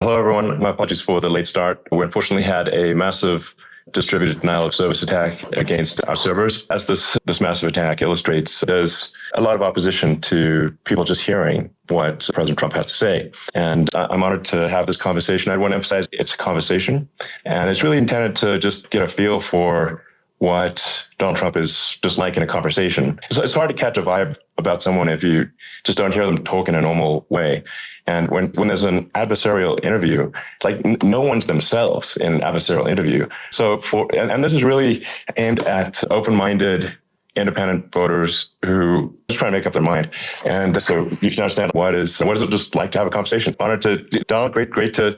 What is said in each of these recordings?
Hello, everyone. My apologies for the late start. We unfortunately had a massive distributed denial of service attack against our servers. As this massive attack illustrates, there's a lot of opposition to people just hearing what President Trump has to say. And I'm honored to have this conversation. I want to emphasize it's a conversation, and it's really intended to just get a feel for what Donald Trump is just like in a conversation. So it's hard to catch a vibe about someone if you just don't hear them talk in a normal way. And when there's an adversarial interview, like no one's themselves in an adversarial interview. So and this is really aimed at open-minded, independent voters who just try to make up their mind. And so you can understand what is it just like to have a conversation. Honored to Donald, great to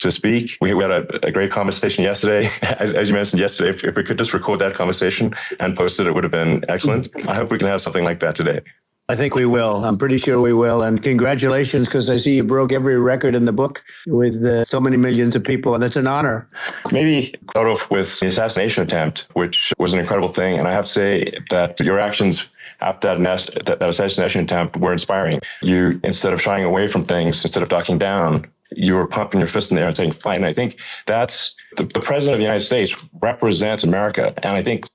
speak. We had a great conversation yesterday. As you mentioned yesterday, if we could just record that conversation and post it would have been excellent. I hope we can have something like that today. I think we will. I'm pretty sure we will. And congratulations, because I see you broke every record in the book with so many millions of people. And that's an honor. Maybe start off with the assassination attempt, which was an incredible thing. And I have to say that your actions after that assassination attempt were inspiring. You, instead of shying away from things, instead of ducking down, you were pumping your fist in the air and saying, fight. And I think that's the president of the United States represents America. And I think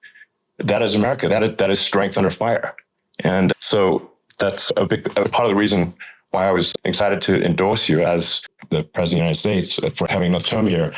that is America. That is strength under fire. And so that's a big part of the reason why I was excited to endorse you as the president of the United States for having another term here.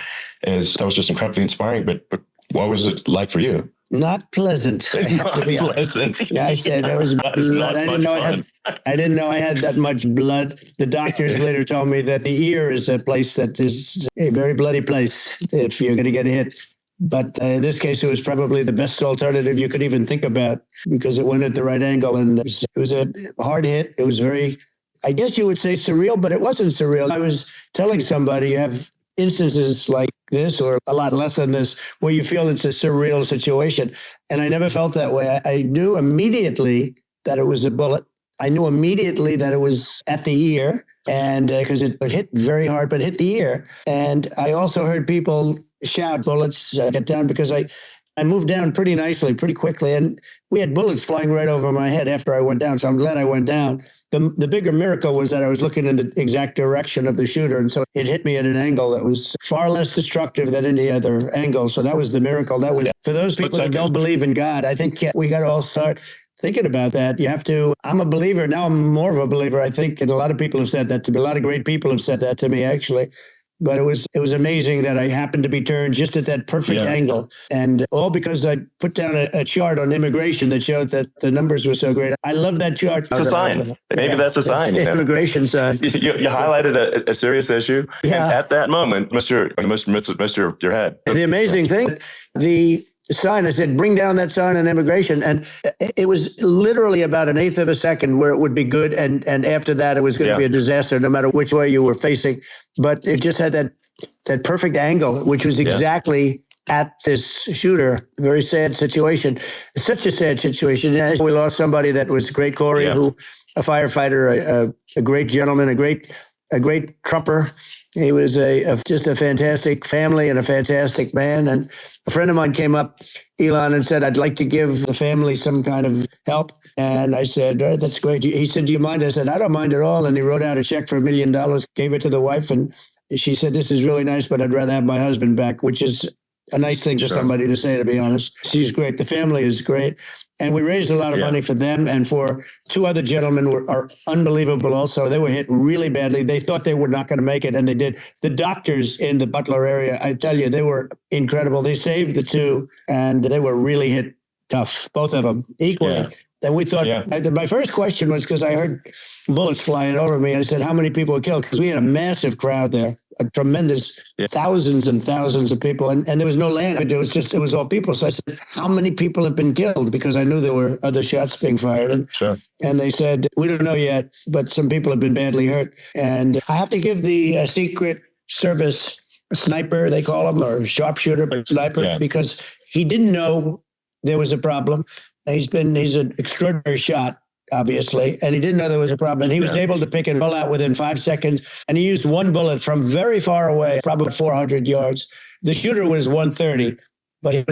Is that was just incredibly inspiring. But what was it like for you? Not pleasant. Not pleasant. Yeah, I said there was blood. I didn't know I had that much blood. The doctors later told me that the ear is a place that is a very bloody place if you're going to get hit. But in this case, it was probably the best alternative you could even think about because it went at the right angle. And it was a hard hit. It was very, I guess you would say surreal, but it wasn't surreal. I was telling somebody you have instances like this or a lot less than this where you feel it's a surreal situation. And I never felt that way. I knew immediately that it was a bullet. I knew immediately that it was at the ear and because it hit very hard, but hit the ear. And I also heard people shout bullets, get down, because I moved down pretty nicely, pretty quickly. And we had bullets flying right over my head after I went down. So I'm glad I went down. The bigger miracle was that I was looking in the exact direction of the shooter. And so it hit me at an angle that was far less destructive than any other angle. So that was the miracle. That was for those people that don't believe in God. I think we got to all start thinking about that. You have to, I'm a believer. Now I'm more of a believer, I think. And a lot of people have said that to me. A lot of great people have said that to me, actually. But it was amazing that I happened to be turned just at that perfect angle. And all because I put down a chart on immigration that showed that the numbers were so great. I love that chart. It's a sign. Maybe that's a sign. Immigration sign. You highlighted a serious issue. Yeah. And at that moment, missed your head. The amazing thing, the sign, I said, bring down that sign on immigration. And it was literally about an eighth of a second where it would be good. And after that, it was going to be a disaster, no matter which way you were facing. But it just had that perfect angle, which was exactly at this shooter. Very sad situation. It's such a sad situation. We lost somebody that was great, Corey, who a firefighter, a great gentleman, a great Trumper. He was just a fantastic family and a fantastic man. And a friend of mine came up, Elon, and said, I'd like to give the family some kind of help. And I said, all right, that's great. He said, do you mind? I said, I don't mind at all. And he wrote out a check for $1 million, gave it to the wife. And she said, this is really nice, but I'd rather have my husband back, which is a nice thing for somebody to say, to be honest. She's great. The family is great. And we raised a lot of money for them and for two other gentlemen are unbelievable also. They were hit really badly. They thought they were not going to make it, and they did. The doctors in the Butler area, I tell you, they were incredible. They saved the two, and they were really hit tough, both of them, equally. Yeah. And we thought, my first question was, because I heard bullets flying over me, and I said, how many people were killed? Because we had a massive crowd there, a tremendous thousands and thousands of people. And there was no land. It was all people. So I said, how many people have been killed? Because I knew there were other shots being fired. And they said, we don't know yet, but some people have been badly hurt. And I have to give the Secret Service sniper, they call him, or sharpshooter, but sniper, because he didn't know there was a problem. He's an extraordinary shot, obviously, and he didn't know there was a problem. And he was able to pick it all out within 5 seconds. And he used one bullet from very far away, probably 400 yards. The shooter was 130, but he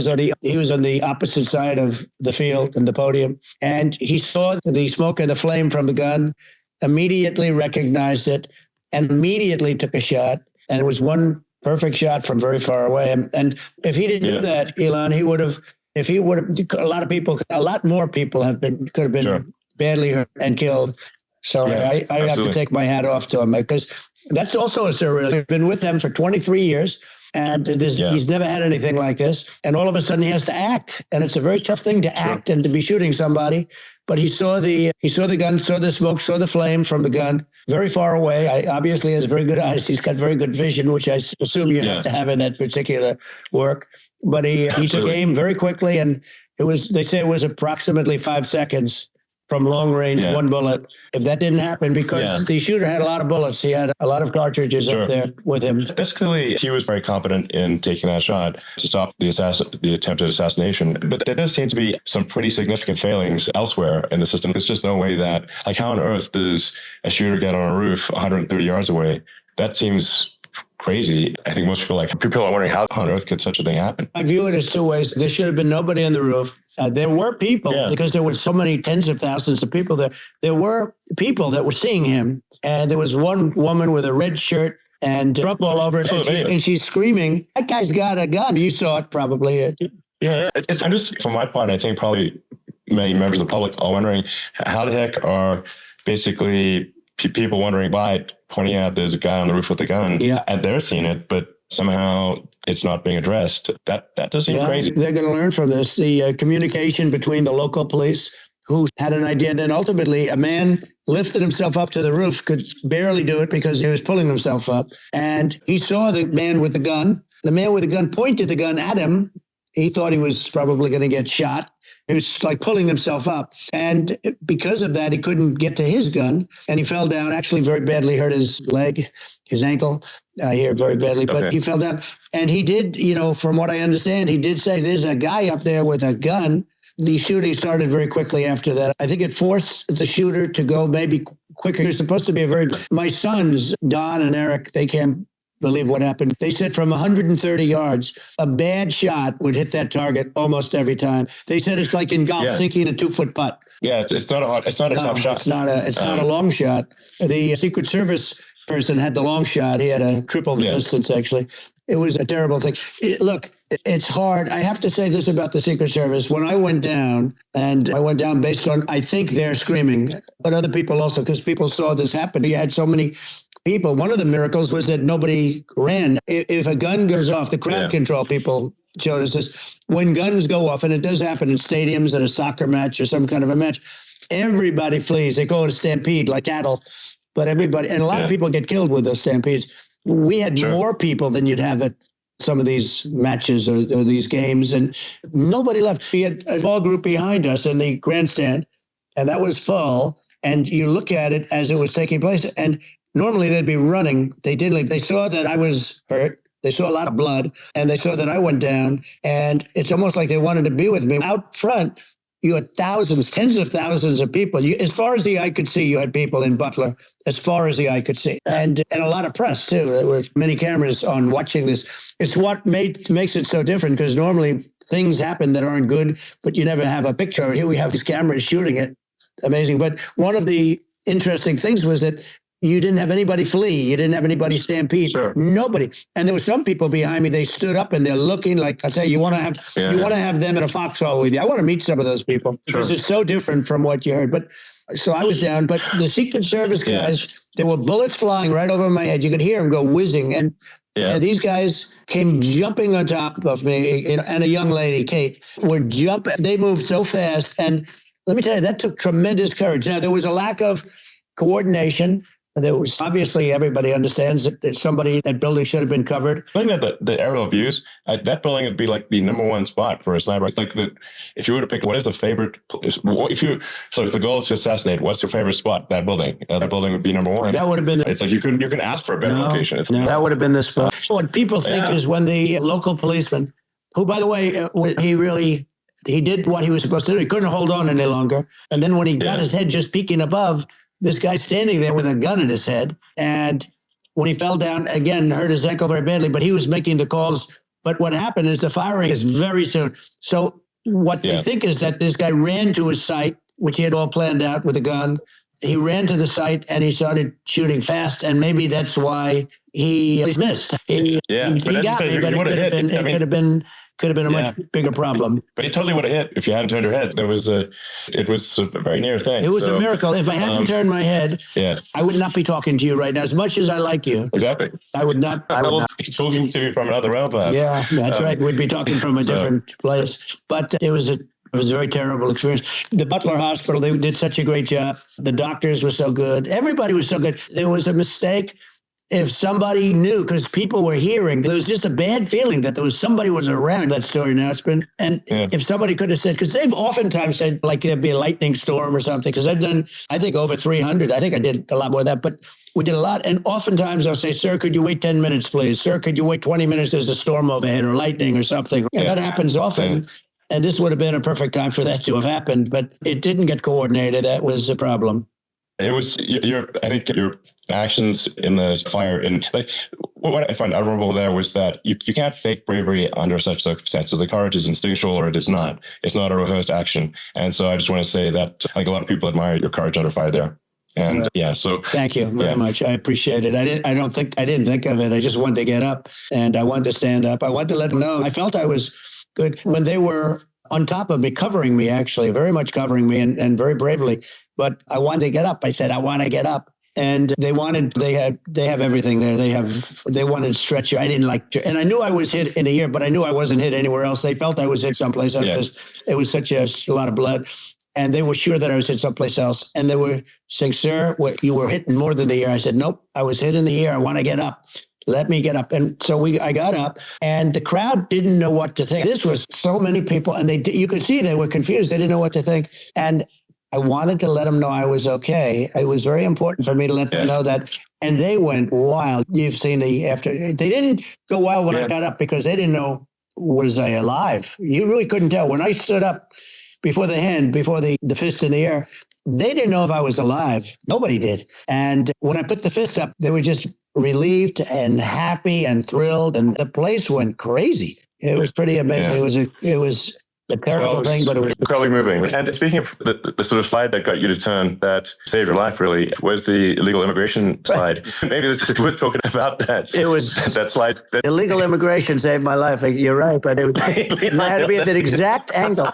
was on the opposite side of the field and the podium. And he saw the smoke and the flame from the gun, immediately recognized it, and immediately took a shot. And it was one perfect shot from very far away. And if he didn't do that, Elon, he would have, a lot more people could have been badly hurt and killed. So I have to take my hat off to him, because that's also a surreal. He's been with them for 23 years. And he's never had anything like this. And all of a sudden he has to act. And it's a very tough thing to act and to be shooting somebody. But he saw the gun, saw the smoke, saw the flame from the gun very far away. Obviously has very good eyes. He's got very good vision, which I assume you have to have in that particular work. But he took aim very quickly. And they say it was approximately 5 seconds from long range, one bullet. If that didn't happen, because the shooter had a lot of bullets, he had a lot of cartridges up there with him. Basically, he was very competent in taking that shot to stop the attempted assassination. But there does seem to be some pretty significant failings elsewhere in the system. There's just no way that, like, how on earth does a shooter get on a roof 130 yards away? That seems crazy. I think most people are wondering, how on earth could such a thing happen? I view it as two ways. There should have been nobody on the roof. There were people, because there were so many tens of thousands of people there. There were people that were seeing him. And there was one woman with a red shirt and Trump all over it. And she's screaming, "That guy's got a gun." You saw it probably. I'm just, from my point, I think probably many members of the public are wondering, how the heck are basically people wondering why, pointing out there's a guy on the roof with a gun, and they're seeing it, but somehow it's not being addressed. That does seem crazy. They're going to learn from this. The communication between the local police, who had an idea, and then ultimately a man lifted himself up to the roof, could barely do it because he was pulling himself up, and he saw the man with the gun. The man with the gun pointed the gun at him. He thought he was probably going to get shot. He was like pulling himself up. And because of that, he couldn't get to his gun. And he fell down, actually very badly hurt his leg, his ankle here very badly. But he fell down. And he did, from what I understand, he did say, "There's a guy up there with a gun." The shooting started very quickly after that. I think it forced the shooter to go maybe quicker. It's supposed to be my sons, Don and Eric, they can't believe what happened. They said from 130 yards, a bad shot would hit that target almost every time. They said it's like in golf, sinking a 2-foot putt. Yeah, it's not a tough shot. It's not a long shot. The Secret Service person had the long shot. He had a triple the distance, actually. It was a terrible thing. Look, it's hard. I have to say this about the Secret Service. When I went down, and I went down based on, I think they're screaming, but other people also, because people saw this happen. You had so many people. One of the miracles was that nobody ran. If a gun goes off, the crowd control people showed us this. When guns go off, and it does happen in stadiums at a soccer match or some kind of a match, everybody flees. They call it a stampede, like cattle. But everybody, and a lot of people get killed with those stampedes. We had more people than you'd have at some of these matches or these games, and nobody left. We had a small group behind us in the grandstand, and that was full. And you look at it as it was taking place, and normally they'd be running. They didn't leave. They saw that I was hurt. They saw a lot of blood, and they saw that I went down. And it's almost like they wanted to be with me. Out front, you had thousands, tens of thousands of people. As far as the eye could see, you had people in Butler, as far as the eye could see. And a lot of press, too. There were many cameras on watching this. It's what makes it so different, because normally things happen that aren't good, but you never have a picture. Here we have these cameras shooting it. Amazing. But one of the interesting things was that you didn't have anybody flee. You didn't have anybody stampede. Sure. Nobody. And there were some people behind me. They stood up and they're looking like, I tell you, you want to have them in a foxhole with you. I want to meet some of those people because it's so different from what you heard. But so I was down. But the Secret Service guys, there were bullets flying right over my head. You could hear them go whizzing, and these guys came jumping on top of me. And a young lady, Kate, would jump. They moved so fast, and let me tell you, that took tremendous courage. Now there was a lack of coordination. There was obviously, everybody understands that that building should have been covered. Looking at the aerial views, that building would be like the number one spot for a sniper. It's like if you were to pick, what is the favorite? If the goal is to assassinate, what's your favorite spot? That building. That building would be number one. That would have been. It's like you can ask for a better location. That would have been the spot. What people think is when the local policeman, who by the way, he did what he was supposed to do. He couldn't hold on any longer, and then when he got his head just peeking above, this guy standing there with a gun in his head. And when he fell down, again, hurt his ankle very badly, but he was making the calls. But what happened is the firing is very soon. So what they think is that this guy ran to his site, which he had all planned out with a gun. He ran to the site and he started shooting fast. And maybe that's why he missed. He got me, but it could have been a much bigger problem. But he totally would have hit if you hadn't turned your head. It was a very near thing. It was a miracle. If I hadn't turned my head, I would not be talking to you right now. As much as I like you, exactly, I would not. I would not be talking to you from another realm. Yeah, that's right. We'd be talking from a different place. But it was a very terrible experience. The Butler Hospital, they did such a great job. The doctors were so good. Everybody was so good. There was a mistake. If somebody knew, because people were hearing, there was just a bad feeling that somebody was around that story announcement. And if somebody could have said, because they've oftentimes said, like, there'd be a lightning storm or something, because I've done, I think, over 300. I think I did a lot more of that, but we did a lot. And oftentimes they'll say, sir, could you wait 10 minutes, please? Sir, could you wait 20 minutes? There's a storm overhead or lightning or something. And that happens often. And this would have been a perfect time for that to have happened, but it didn't get coordinated. That was the problem. It was I think your actions in the fire, and like what I find admirable there was that you can't fake bravery under such circumstances. The courage is instinctual, or it is not. It's not a rehearsed action. And so I just want to say that I think a lot of people admire your courage under fire there. And so thank you very much. I appreciate it. I didn't think of it. I just wanted to get up and I wanted to stand up. I wanted to let them know. I felt I was good when they were on top of me, covering me, actually, very much covering me and very bravely. But I wanted to get up. I said, I want to get up. And they have everything there. They wanted stretcher. I didn't like, and I knew I was hit in the ear, but I knew I wasn't hit anywhere else. They felt I was hit someplace else because it was such a lot of blood. And they were sure that I was hit someplace else. And they were saying, sir, you were hit more than the ear. I said, nope, I was hit in the ear. I want to get up. Let me get up. And so I got up, and the crowd didn't know what to think. This was so many people, and you could see they were confused. They didn't know what to think. And I wanted to let them know I was okay. It was very important for me to let them know that. And they went wild. You've seen they didn't go wild when I got up because they didn't know, was I alive? You really couldn't tell. When I stood up before the fist in the air, they didn't know if I was alive. Nobody did. And when I put the fist up, they were just relieved and happy and thrilled. And the place went crazy. It was pretty amazing. It was a terrible thing, but it was incredibly moving. And speaking of the sort of slide that got you to turn, that saved your life, really, was the illegal immigration slide. Maybe this is worth talking about that. It was that slide. Illegal immigration saved my life. You're right, but it had to be at that exact angle.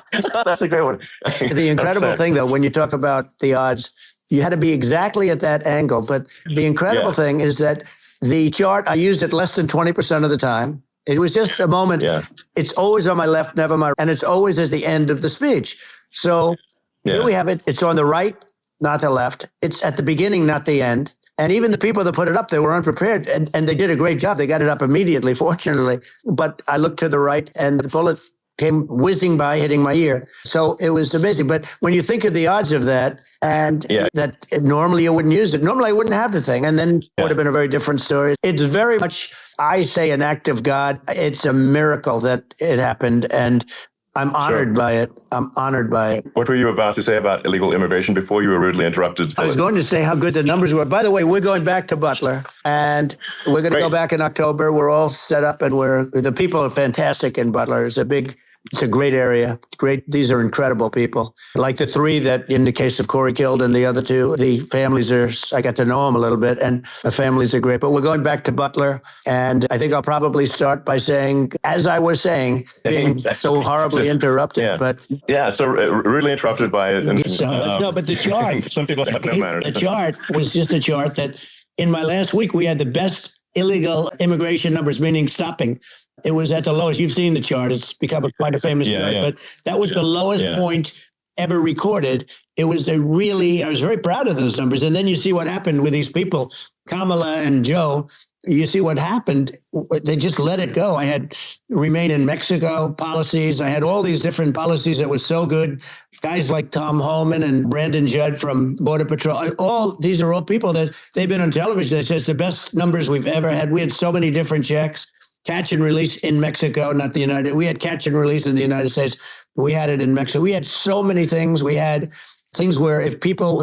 That's a great one. The incredible thing, though, when you talk about the odds, you had to be exactly at that angle. But the incredible thing is that the chart, I used it less than 20% of the time. It was just a moment. Yeah. It's always on my left, never my right. And it's always at the end of the speech. So here we have it. It's on the right, not the left. It's at the beginning, not the end. And even the people that put it up, they were unprepared. And they did a great job. They got it up immediately, fortunately. But I looked to the right, and the bullet came whizzing by, hitting my ear. So it was amazing. But when you think of the odds of that, and that normally you wouldn't use it, normally I wouldn't have the thing. And then it would have been a very different story. It's very much, I say, an act of God. It's a miracle that it happened. And I'm honored by it. I'm honored by it. What were you about to say about illegal immigration before you were rudely interrupted? I was going to say how good the numbers were. By the way, we're going back to Butler, and we're going to go back in October. We're all set up, and the people are fantastic in Butler. It's a great area. Great. These are incredible people. Like the three that, in the case of Corey killed, and the other two, the families I got to know them a little bit, and the families are great. But we're going back to Butler, and I think I'll probably start by saying, as I was saying, being so horribly interrupted. So really interrupted by it. No, but the chart. Some people have no manners. The chart was just a chart that in my last week we had the best illegal immigration numbers, meaning stopping. It was at the lowest. You've seen the chart. It's become quite a famous chart. But that was the lowest point ever recorded. It was I was very proud of those numbers. And then you see what happened with these people, Kamala and Joe. You see what happened. They just let it go. I had remain in Mexico policies. I had all these different policies that was so good. Guys like Tom Holman and Brandon Judd from Border Patrol. These are all people that they've been on television. It says the best numbers we've ever had. We had so many different checks. Catch and release in Mexico, not the United. We had catch and release in the United States. We had it in Mexico. We had so many things. We had things where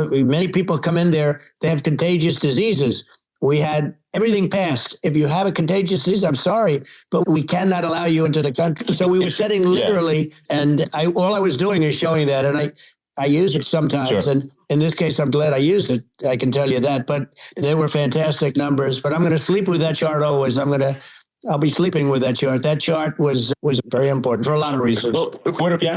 many people come in there, they have contagious diseases. We had everything passed. If you have a contagious disease, I'm sorry, but we cannot allow you into the country. So we were setting literally, and all I was doing is showing that. And I use it sometimes. Sure. And in this case, I'm glad I used it. I can tell you that. But they were fantastic numbers. But I'm going to sleep with that chart always. I'll be sleeping with that chart. That chart was very important for a lot of reasons. Well, would it be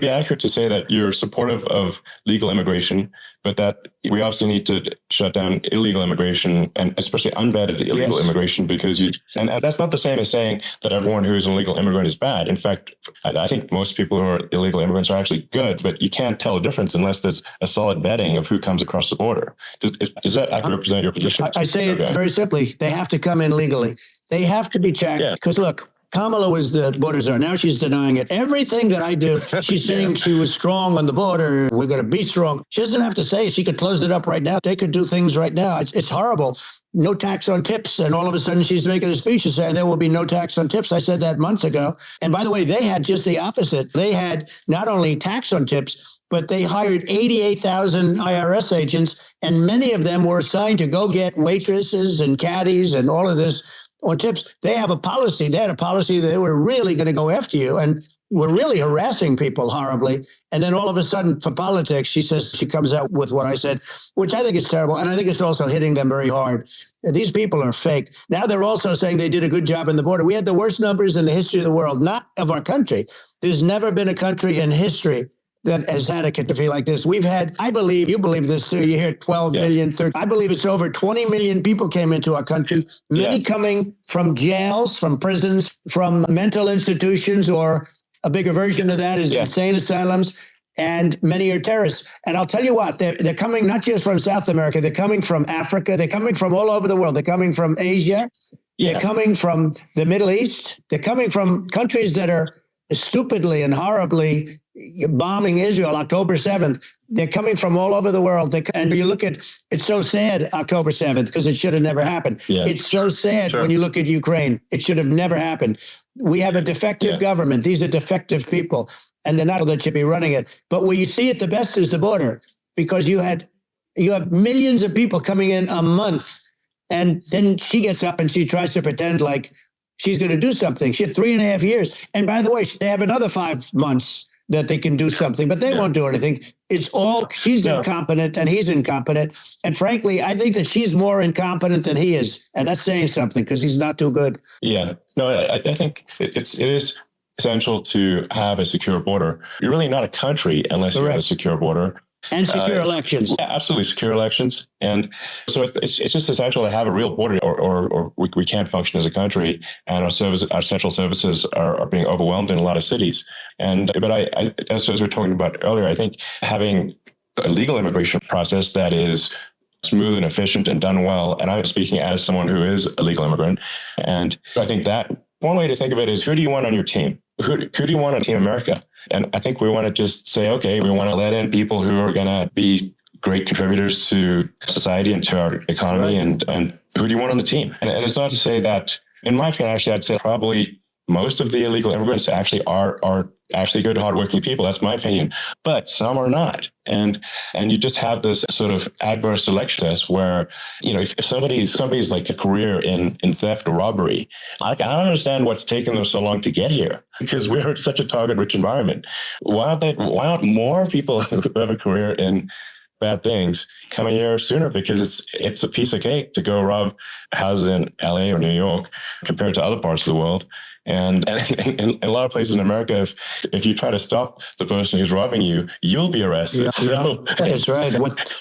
accurate to say that you're supportive of legal immigration, but that we also need to shut down illegal immigration, and especially unvetted illegal immigration, because and that's not the same as saying that everyone who is an illegal immigrant is bad. In fact, I think most people who are illegal immigrants are actually good, but you can't tell the difference unless there's a solid vetting of who comes across the border. Does that actually represent your position? I say it very simply. They have to come in legally. They have to be checked. Because look, Kamala was the border czar. Now she's denying it. Everything that I do, she's saying she was strong on the border. We're going to be strong. She doesn't have to say it. She could close it up right now. They could do things right now. It's horrible. No tax on tips. And all of a sudden she's making a speech and saying there will be no tax on tips. I said that months ago. And by the way, they had just the opposite. They had not only tax on tips, but they hired 88,000 IRS agents, and many of them were assigned to go get waitresses and caddies and all of this on tips. They have a policy. They had a policy that they were really going to go after you and were really harassing people horribly. And then all of a sudden, for politics, she comes out with what I said, which I think is terrible. And I think it's also hitting them very hard. These people are fake. Now they're also saying they did a good job in the border. We had the worst numbers in the history of the world, not of our country. There's never been a country in history that has had a catastrophe like this. We've had, I believe, you believe this too, you hear 12 million, 13, I believe it's over 20 million people came into our country, many coming from jails, from prisons, from mental institutions, or a bigger version of that is insane asylums, and many are terrorists. And I'll tell you what, they're coming not just from South America, they're coming from Africa, they're coming from all over the world, they're coming from Asia, they're coming from the Middle East, they're coming from countries that are stupidly and horribly bombing Israel October 7th. They're coming from all over the world. And you look at, it's so sad, October 7th, because it should have never happened. It's so sad when you look at Ukraine. It should have never happened. We have a defective government. These are defective people, and they're not that should be running it. But where you see it the best is the border, because you have millions of people coming in a month, and then she gets up and she tries to pretend like she's going to do something. She had 3.5 years. And by the way, they have another 5 months that they can do something, but they won't do anything. It's all, she's incompetent and he's incompetent. And frankly, I think that she's more incompetent than he is. And that's saying something, because he's not too good. Yeah, no, I think it is essential to have a secure border. You're really not a country unless you have a secure border. And secure elections. Yeah, absolutely, secure elections. And so it's just essential to have a real border, or we can't function as a country, and our central services are being overwhelmed in a lot of cities. But I as we were talking about earlier, I think having a legal immigration process that is smooth and efficient and done well, and I'm speaking as someone who is a legal immigrant, and I think that one way to think of it is, who do you want on your team? Who do you want on Team America? And I think we want to just say, okay, we want to let in people who are going to be great contributors to society and to our economy. And who do you want on the team? And it's not to say that, in my opinion, actually, I'd say probably most of the illegal immigrants actually are actually good, hardworking people. That's my opinion. But some are not. And you just have this sort of adverse selection test where, if somebody's like a career in theft or robbery, I don't understand what's taken them so long to get here, because we're such a target-rich environment. Why aren't more people who have a career in bad things coming here sooner? Because it's a piece of cake to go rob houses in LA or New York compared to other parts of the world. And in a lot of places in America, if you try to stop the person who's robbing you, you'll be arrested. That's right.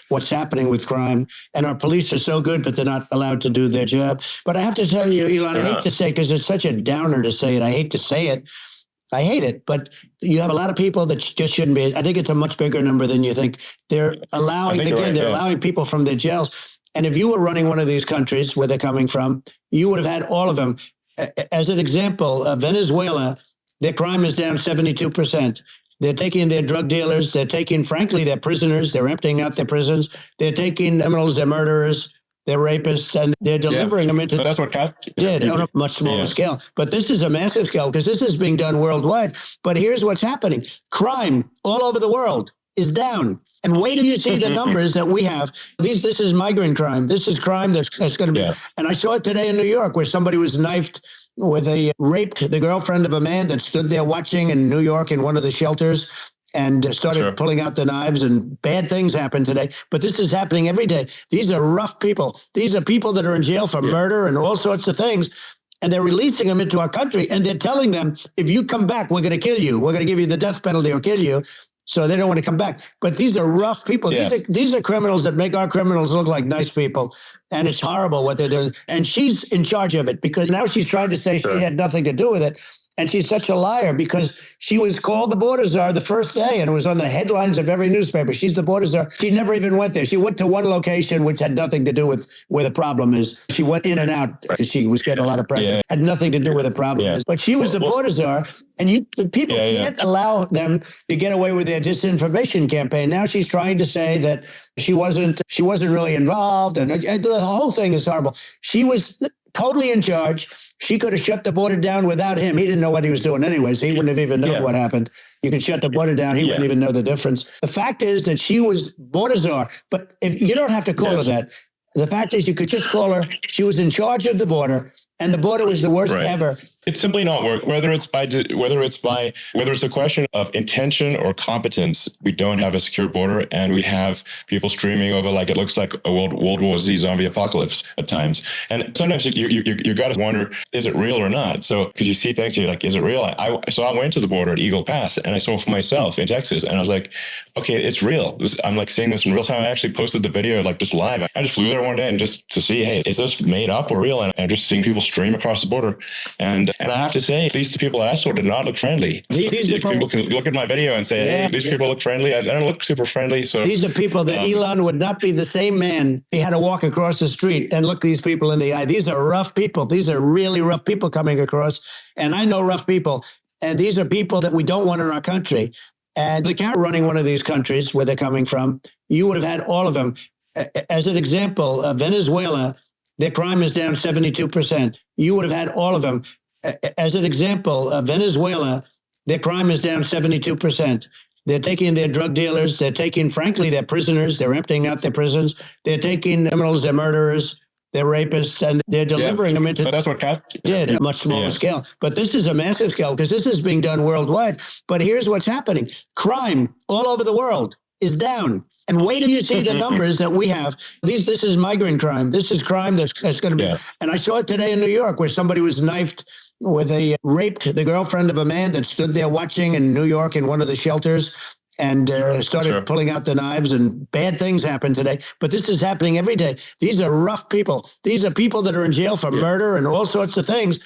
What's happening with crime, and our police are so good, but they're not allowed to do their job. But I have to tell you, Elon, I hate to say, because it's such a downer to say it. I hate to say it. I hate it, but you have a lot of people that just shouldn't be. I think it's a much bigger number than you think. They're allowing, they're allowing people from their jails. And if you were running one of these countries where they're coming from, you would have had all of them. As an example, Venezuela, their crime is down 72%. They're taking their drug dealers. They're taking, frankly, their prisoners. They're emptying out their prisons. They're taking criminals, their murderers, their rapists, and they're delivering them into. But that's what Castro did on a much smaller scale. But this is a massive scale, because this is being done worldwide. But here's what's happening. Crime all over the world is down. And wait till you see the numbers that we have. This is migrant crime. This is crime that's going to be. And I saw it today in New York, where somebody was knifed raped the girlfriend of a man that stood there watching in New York in one of the shelters. and started pulling out the knives, and bad things happened today. But this is happening every day. These are rough people. These are people that are in jail for murder and all sorts of things. And they're releasing them into our country. And they're telling them, if you come back, we're going to kill you. We're going to give you the death penalty or kill you. So they don't want to come back. But these are rough people. These are criminals that make our criminals look like nice people. And it's horrible what they're doing. And she's in charge of it, because now she's trying to say she had nothing to do with it. And she's such a liar, because she was called the border czar the first day, and it was on the headlines of every newspaper. She's the border czar. She never even went there. She went to one location, which had nothing to do with where the problem is. She went in and out because she was getting a lot of pressure. Had nothing to do with the problem is. But she was the border czar, and people can't allow them to get away with their disinformation campaign. Now she's trying to say that she wasn't really involved, and the whole thing is horrible. She was totally in charge. She could have shut the border down without him. He didn't know what he was doing anyways. He wouldn't have even known what happened. You could shut the border down. He wouldn't even know the difference. The fact is that she was border czar, but if you don't have to call her that. The fact is, you could just call her, she was in charge of the border, and the border was the worst ever. It's simply not work. Whether it's a question of intention or competence, we don't have a secure border, and we have people streaming over like it looks like a World War Z zombie apocalypse at times. And sometimes you got to wonder, is it real or not? So because you see things, you're like, is it real? So I went to the border at Eagle Pass, and I saw for myself in Texas, and I was like, okay, it's real. I'm like seeing this in real time. I actually posted the video like just live. I just flew there one day and just to see, hey, is this made up or real? And I'm just seeing people stream across the border. And I have to say, these people that I saw did not look friendly. People can look at my video and say, hey, these people look friendly. I don't look super friendly. So these are people that Elon would not be the same man. He had to walk across the street and look these people in the eye. These are rough people. These are really rough people coming across. And I know rough people. And these are people that we don't want in our country. And the guy running one of these countries where they're coming from, you would have had all of them. As an example, Venezuela, their crime is down 72%. You would have had all of them. As an example, Venezuela, their crime is down 72%. They're taking their drug dealers. They're taking, frankly, their prisoners. They're emptying out their prisons. They're taking criminals, they're murderers, they're rapists, and they're delivering them into... But that's what did a much smaller scale. But this is a massive scale, because this is being done worldwide. But here's what's happening. Crime all over the world is down. And wait till you see the numbers that we have. This is migrant crime. This is crime that's going to be... And I saw it today in New York, where somebody was knifed with raped the girlfriend of a man that stood there watching in New York in one of the shelters, and started pulling out the knives, and bad things happened today. But this is happening every day. These are rough people. These are people that are in jail for murder and all sorts of things.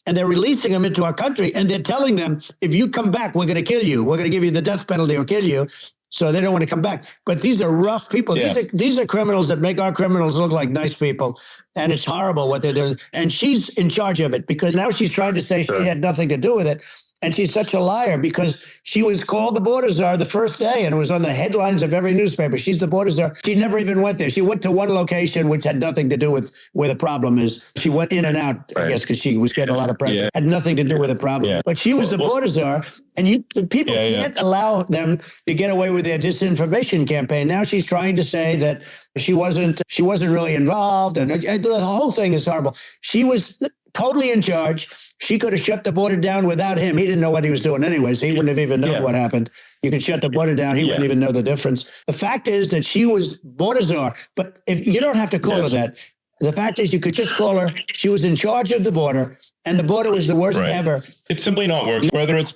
And they're releasing them into our country, and they're telling them, if you come back, we're going to kill you. We're going to give you the death penalty or kill you. So they don't want to come back. But these are rough people. These are criminals that make our criminals look like nice people. And it's horrible what they're doing. And she's in charge of it, because now she's trying to say she had nothing to do with it. And she's such a liar, because she was called the border czar the first day, and it was on the headlines of every newspaper. She's the border czar. She never even went there. She went to one location, which had nothing to do with where the problem is. She went in and out, I guess, because she was getting a lot of pressure. Had nothing to do with the problem. But she was the border czar, and people can't allow them to get away with their disinformation campaign. Now she's trying to say that she wasn't really involved, and the whole thing is horrible. She was totally in charge. She could have shut the border down without him. He didn't know what he was doing anyways. He wouldn't have even known what happened. You could shut the border down. He wouldn't even know the difference. The fact is that she was border czar, but if you don't have to call her that. The fact is, you could just call her, she was in charge of the border, and the border was the worst ever. It's simply not working. Whether it's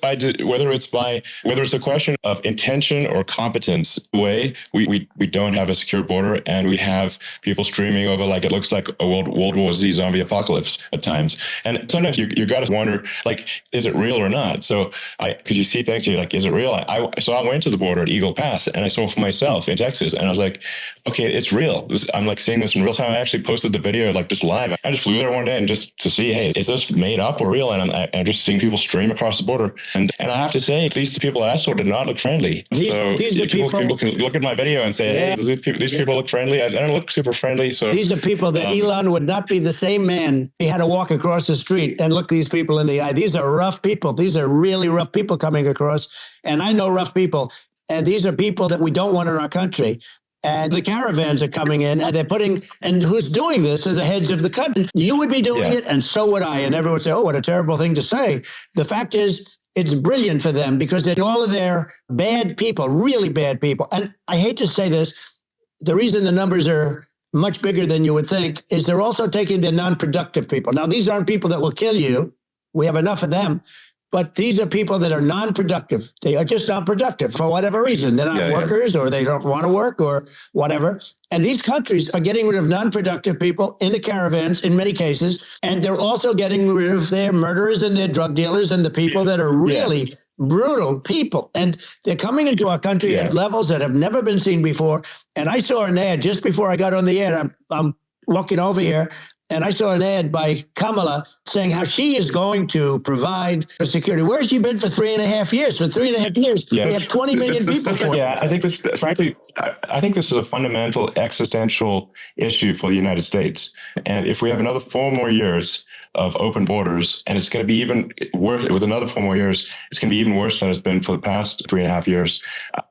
a question of intention or competence, we don't have a secure border, and we have people streaming over like it looks like a World War Z zombie apocalypse at times. And sometimes you got to wonder, like, is it real or not? So because you see things, you're like, is it real? So I went to the border at Eagle Pass, and I saw for myself in Texas, and I was like, okay, it's real. I'm like seeing this in real time. I actually posted the video like just live. I just flew there one day and just to see, hey, is this made up or real? And I'm just seeing people stream across the border. And I have to say, these people that I saw did not look friendly. These people can look at my video and say, hey, these people look friendly. I don't look super friendly. So these are people that Elon would not be the same man. He had to walk across the street and look these people in the eye. These are rough people. These are really rough people coming across. And I know rough people. And these are people that we don't want in our country. And the caravans are coming in, and they're putting, and who's doing this are the heads of the country. You would be doing it, and so would I. And everyone would say, oh, what a terrible thing to say. The fact is, it's brilliant for them because they're all of their bad people, really bad people. And I hate to say this, the reason the numbers are much bigger than you would think is they're also taking the non-productive people. Now, these aren't people that will kill you. We have enough of them. But these are people that are non-productive. They are just not productive for whatever reason. They're not workers or they don't want to work or whatever. And these countries are getting rid of non-productive people in the caravans in many cases. And they're also getting rid of their murderers and their drug dealers and the people that are really brutal people. And they're coming into our country at levels that have never been seen before. And I saw an ad just before I got on the air. I'm walking over here. And I saw an ad by Kamala saying how she is going to provide security. Where's she been for 3.5 years? For 3.5 years, we have 20 million people. I think this, frankly, I think this is a fundamental existential issue for the United States. And if we have another 4 more years of open borders, and it's going to be even worse with another 4 more years, it's going to be even worse than it's been for the past 3.5 years.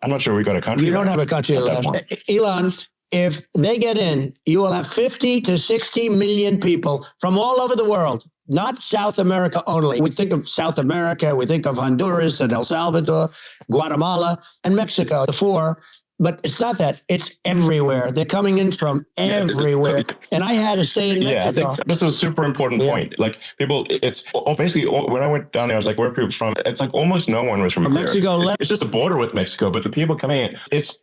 I'm not sure we've got a country. You don't have a country left. Elon, if they get in, you will have 50 to 60 million people from all over the world, not South America only. We think of South America, we think of Honduras and El Salvador, Guatemala, and Mexico, the 4. But it's not that. It's everywhere. They're coming in from everywhere. And I had to stay in Mexico. I think this is a super important point. Like people, it's basically, when I went down there, I was like, where are people from? It's like almost no one was from Mexico. It's just a border with Mexico, but the people coming in, it's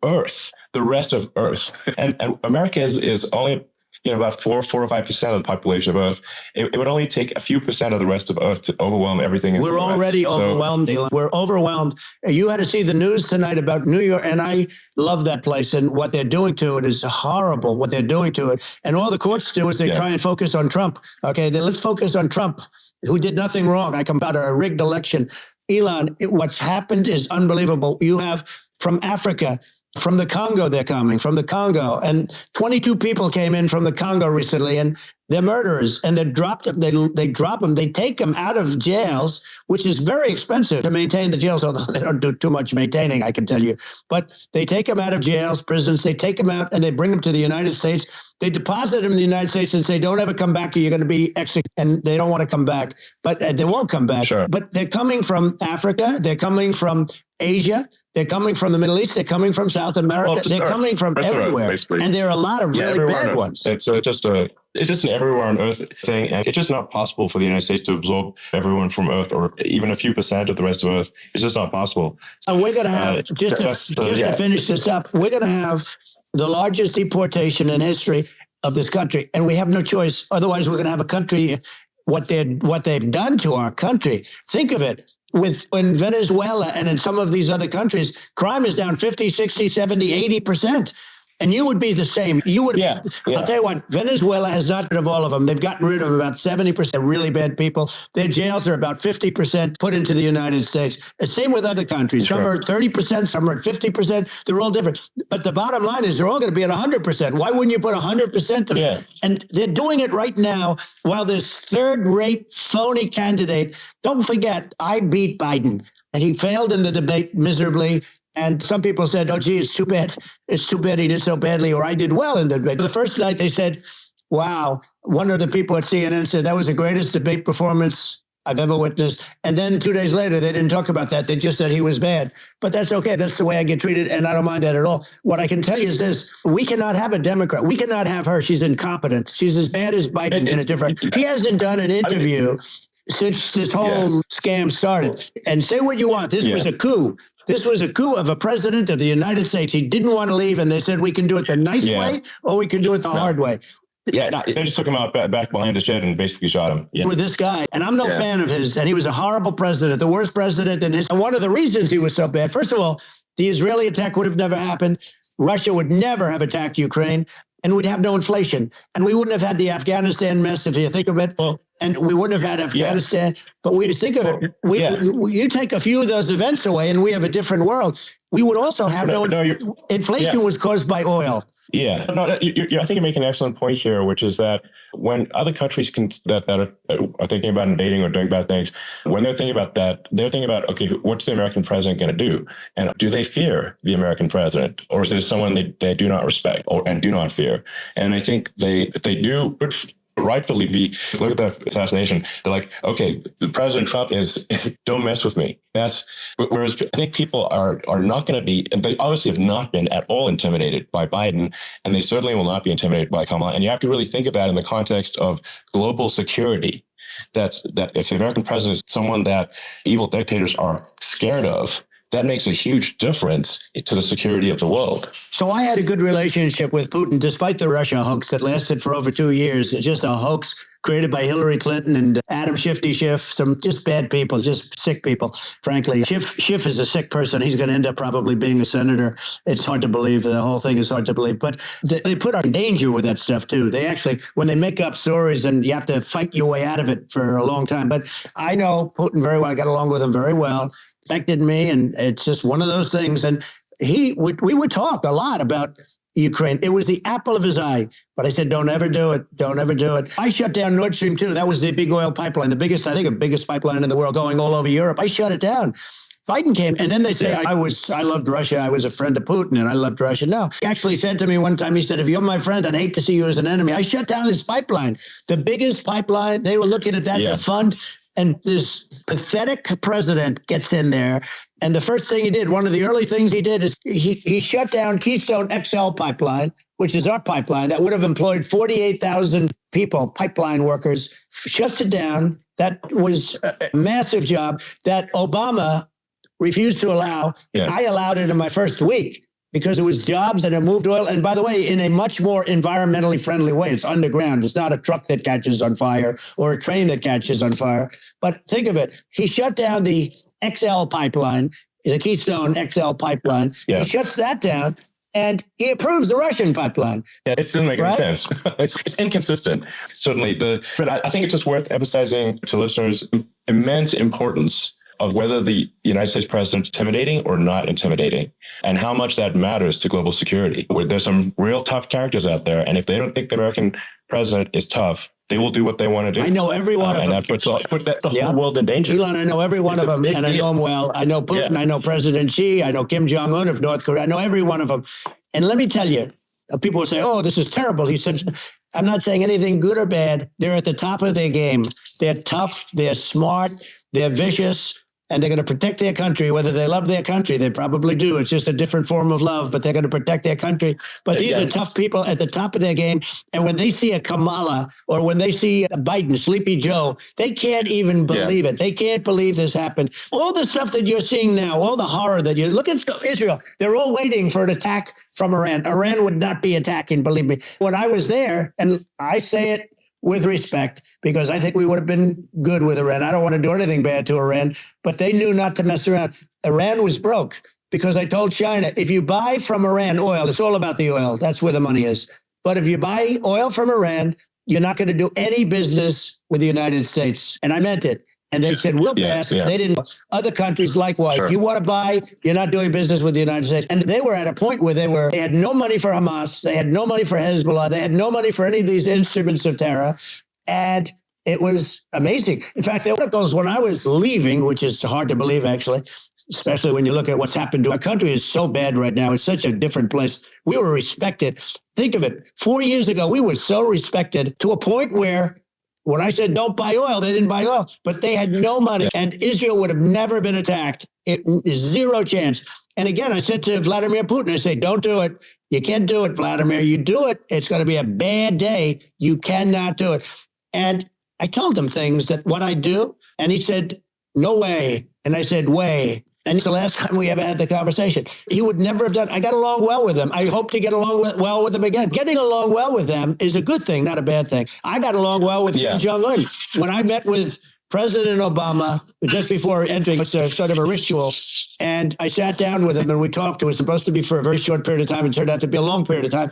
Earth, the rest of Earth. And America is only, about 4 or 5% of the population of Earth. It would only take a few percent of the rest of Earth to overwhelm everything. We're already overwhelmed, Elon. We're overwhelmed. You had to see the news tonight about New York, and I love that place. And what they're doing to it is horrible, what they're doing to it. And all the courts do is they try and focus on Trump. Okay, then let's focus on Trump, who did nothing wrong. I come about a rigged election. Elon, what's happened is unbelievable. You have from Africa, from the Congo, they're coming from the Congo, and 22 people came in from the Congo recently, and they're murderers, and they drop them. They drop them. They take them out of jails, which is very expensive to maintain the jails. Although they don't do too much maintaining, I can tell you. But they take them out of jails, prisons. They take them out and they bring them to the United States. They deposit them in the United States and say, "Don't ever come back, or you're going to be executed." And they don't want to come back, but they won't come back. Sure. But they're coming from Africa. They're coming from Asia. They're coming from the Middle East. They're coming from South America. Well, they're coming from everywhere. And there are a lot of really bad ones. It's just an everywhere on Earth thing. And it's just not possible for the United States to absorb everyone from Earth, or even a few percent of the rest of Earth. It's just not possible. And we're going to have, to finish this up, we're going to have the largest deportation in history of this country. And we have no choice. Otherwise, we're going to have a country, what they've done to our country. Think of it. In Venezuela and in some of these other countries, crime is down 50, 60, 70, 80%. And you would be the same. You would. I'll tell you what, Venezuela has not rid of all of them. They've gotten rid of about 70% really bad people. Their jails are about 50% put into the United States. The same with other countries. Some are at 30%, some are at 50%. They're all different. But the bottom line is they're all going to be at 100%. Why wouldn't you put 100% of it? And they're doing it right now while this third-rate phony candidate, don't forget, I beat Biden. And he failed in the debate miserably. And some people said, "Oh, gee, it's too bad. It's too bad he did so badly," or "I did well in the debate." The first night they said, "Wow." One of the people at CNN said, "That was the greatest debate performance I've ever witnessed." And then 2 days later, they didn't talk about that. They just said he was bad. But that's okay. That's the way I get treated, and I don't mind that at all. What I can tell you is this. We cannot have a Democrat. We cannot have her. She's incompetent. She's as bad as Biden in a different... She hasn't done an interview since this whole scam started. And say what you want. This was a coup. This was a coup of a president of the United States. He didn't want to leave, and they said, we can do it the nice way, or we can do it the hard way. They just took him out back behind the shed and basically shot him. With this guy, and I'm no fan of his, and he was a horrible president, the worst president in history. And one of the reasons he was so bad, first of all, the Israeli attack would have never happened. Russia would never have attacked Ukraine. And we'd have no inflation. And we wouldn't have had the Afghanistan mess, if you think of it. And we wouldn't have had Afghanistan. But we think of it. You take a few of those events away and we have a different world. We would also have inflation was caused by oil. I think you're making an excellent point here, which is that when other countries that are thinking about invading or doing bad things, when they're thinking about that, they're thinking about, okay, what's the American president going to do? And do they fear the American president, or is there someone they do not respect and do not fear? And I think they do. rightfully be, look at the assassination. They're like, okay, President Trump is don't mess with me. Whereas I think people are not going to be, and they obviously have not been at all intimidated by Biden, and they certainly will not be intimidated by Kamala. And you have to really think about it in the context of global security. That if the American president is someone that evil dictators are scared of, that makes a huge difference to the security of the world. So I had a good relationship with Putin, despite the Russia hoax that lasted for over 2 years. It's just a hoax created by Hillary Clinton and Adam Schiff, some just bad people, just sick people, frankly. Schiff is a sick person. He's going to end up probably being a senator. It's hard to believe. The whole thing is hard to believe. But they put our danger with that stuff, too. They actually, when they make up stories, and you have to fight your way out of it for a long time. But I know Putin very well. I got along with him very well. Respected me, and it's just one of those things. And we would talk a lot about Ukraine. It was the apple of his eye. But I said, don't ever do it. Don't ever do it. I shut down Nord Stream 2. That was the big oil pipeline, the biggest pipeline in the world going all over Europe. I shut it down. Biden came, and then they say, I loved Russia. I was a friend of Putin, and I loved Russia. No, he actually said to me one time, he said, if you're my friend, I'd hate to see you as an enemy. I shut down this pipeline, the biggest pipeline. They were looking at that to fund. And this pathetic president gets in there. And the first thing he did, one of the early things he did is he shut down Keystone XL pipeline, which is our pipeline that would have employed 48,000 people, pipeline workers, shuts it down. That was a massive job that Obama refused to allow. Yeah. I allowed it in my first week, because it was jobs and it moved oil. And by the way, in a much more environmentally friendly way. It's underground. It's not a truck that catches on fire or a train that catches on fire. But think of it. He shut down the XL pipeline, the Keystone XL pipeline. Yeah. He shuts that down and he approves the Russian pipeline. Yeah, it doesn't make any sense. It's inconsistent. Certainly. But I think it's just worth emphasizing to listeners immense importance of whether the United States president is intimidating or not intimidating, and how much that matters to global security. There's some real tough characters out there, and if they don't think the American president is tough, they will do what they want to do. I know every one of them. And that puts the whole world in danger. Elon, I know every one of them, and I know them well. I know Putin, I know President Xi, I know Kim Jong-un of North Korea. I know every one of them. And let me tell you, people will say, oh, this is terrible. He said, I'm not saying anything good or bad. They're at the top of their game. They're tough, they're smart, they're vicious, and they're going to protect their country, whether they love their country. They probably do. It's just a different form of love, but they're going to protect their country. But these are tough people at the top of their game. And when they see a Kamala or when they see a Biden, Sleepy Joe, they can't even believe it. They can't believe this happened. All the stuff that you're seeing now, all the horror that you look at Israel, they're all waiting for an attack from Iran. Iran would not be attacking, believe me. When I was there, and I say it with respect, because I think we would have been good with Iran. I don't want to do anything bad to Iran, but they knew not to mess around. Iran was broke because I told China, if you buy from Iran oil, it's all about the oil. That's where the money is. But if you buy oil from Iran, you're not going to do any business with the United States. And I meant it. And they said, we'll pass. They didn't. Other countries likewise. Sure. You want to buy, you're not doing business with the United States. And they were at a point where they had no money for Hamas. They had no money for Hezbollah. They had no money for any of these instruments of terror. And it was amazing. In fact, the articles when I was leaving, which is hard to believe, actually, especially when you look at what's happened to our country, is so bad right now. It's such a different place. We were respected. Think of it. 4 years ago, we were so respected to a point where when I said don't buy oil, they didn't buy oil, but they had no money, and Israel would have never been attacked. It is zero chance. And again, I said to Vladimir Putin, I say, don't do it. You can't do it, Vladimir. You do it, it's going to be a bad day. You cannot do it. And I told him things that what I do, and he said, no way. And I said, way. And it's the last time we ever had the conversation. He would never have done. I got along well with him. I hope to get along well with him again. Getting along well with them is a good thing, not a bad thing. I got along well with Kim Jong-un. When I met with President Obama just before entering, it's a sort of a ritual, and I sat down with him and we talked. It was supposed to be for a very short period of time. It turned out to be a long period of time.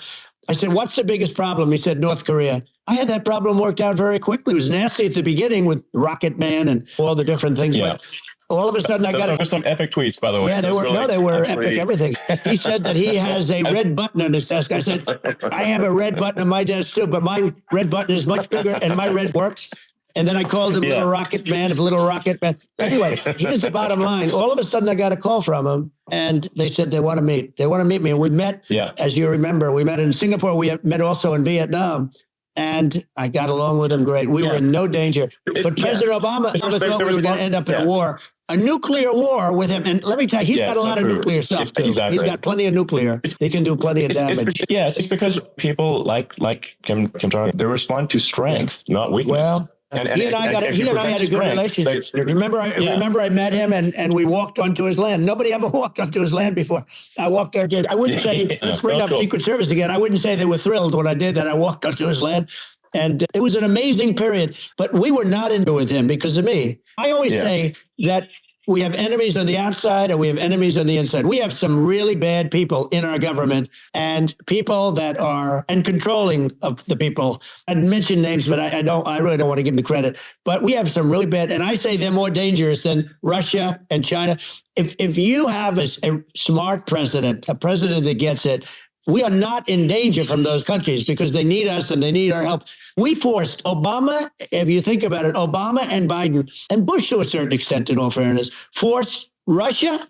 I said, what's the biggest problem? He said, North Korea. I had that problem worked out very quickly. It was nasty at the beginning with Rocket Man and all the different things. Yeah. But all of a sudden, I got it. Some epic tweets, by the way. Yeah, they were epic, everything. He said that he has a red button on his desk. I said, I have a red button on my desk too, but my red button is much bigger and my red works. And then I called him Little Rocket Man, Little Rocket Man. Anyway, here's the bottom line. All of a sudden, I got a call from him, and they said they want to meet. They want to meet me. And we met, as you remember, we met in Singapore. We met also in Vietnam. and I got along with him great. We were in no danger. But President Obama never thought we were going to end up in a war. A nuclear war with him. And let me tell you, he's got a lot of nuclear stuff, too. Exactly. He's got plenty of nuclear. He can do plenty of damage. It's because people like Kim Jong, they respond to strength, not weakness. Well, he and I had a good relationship. Remember I met him and we walked onto his land. Nobody ever walked onto his land before. I walked there again. I wouldn't say, let's bring up Secret Service again. I wouldn't say they were thrilled when I did that. I walked onto his land. And it was an amazing period, but we were not into with him because of me. I always say that we have enemies on the outside and we have enemies on the inside. We have some really bad people in our government and people that are and controlling of the people. I'd mention names, but I really don't want to give them the credit. But we have some really bad, and I say they're more dangerous than Russia and China. If you have a smart president, a president that gets it, we are not in danger from those countries because they need us and they need our help. We forced Obama, if you think about it, Obama and Biden, and Bush to a certain extent, in all fairness, forced Russia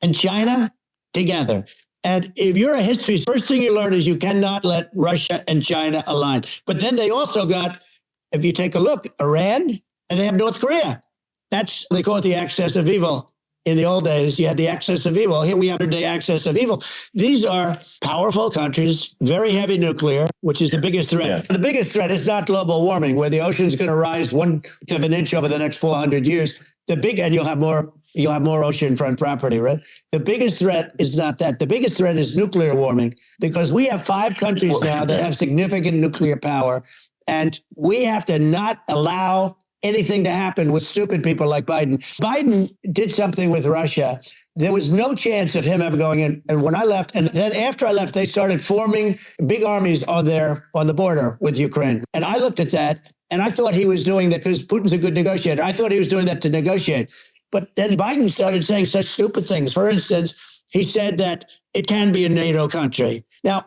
and China together. And if you're a history, first thing you learn is you cannot let Russia and China align. But then they also got, if you take a look, Iran, and they have North Korea. They call it the axis of evil. In the old days, you had the axis of evil. Here we have the axis of evil. These are powerful countries, very heavy nuclear, which is the biggest threat. Yeah. The biggest threat is not global warming, where the ocean's going to rise 1/10 of an inch over the next 400 years. And you'll have more oceanfront property, right? The biggest threat is not that. The biggest threat is nuclear warming, because we have 5 countries now that have significant nuclear power, and we have to not allow anything to happen with stupid people like Biden. Biden did something with Russia. There was no chance of him ever going in. And when I left, and then after I left, they started forming big armies on the border with Ukraine. And I looked at that and I thought he was doing that because Putin's a good negotiator. I thought he was doing that to negotiate. But then Biden started saying such stupid things. For instance, he said that it can be a NATO country. Now,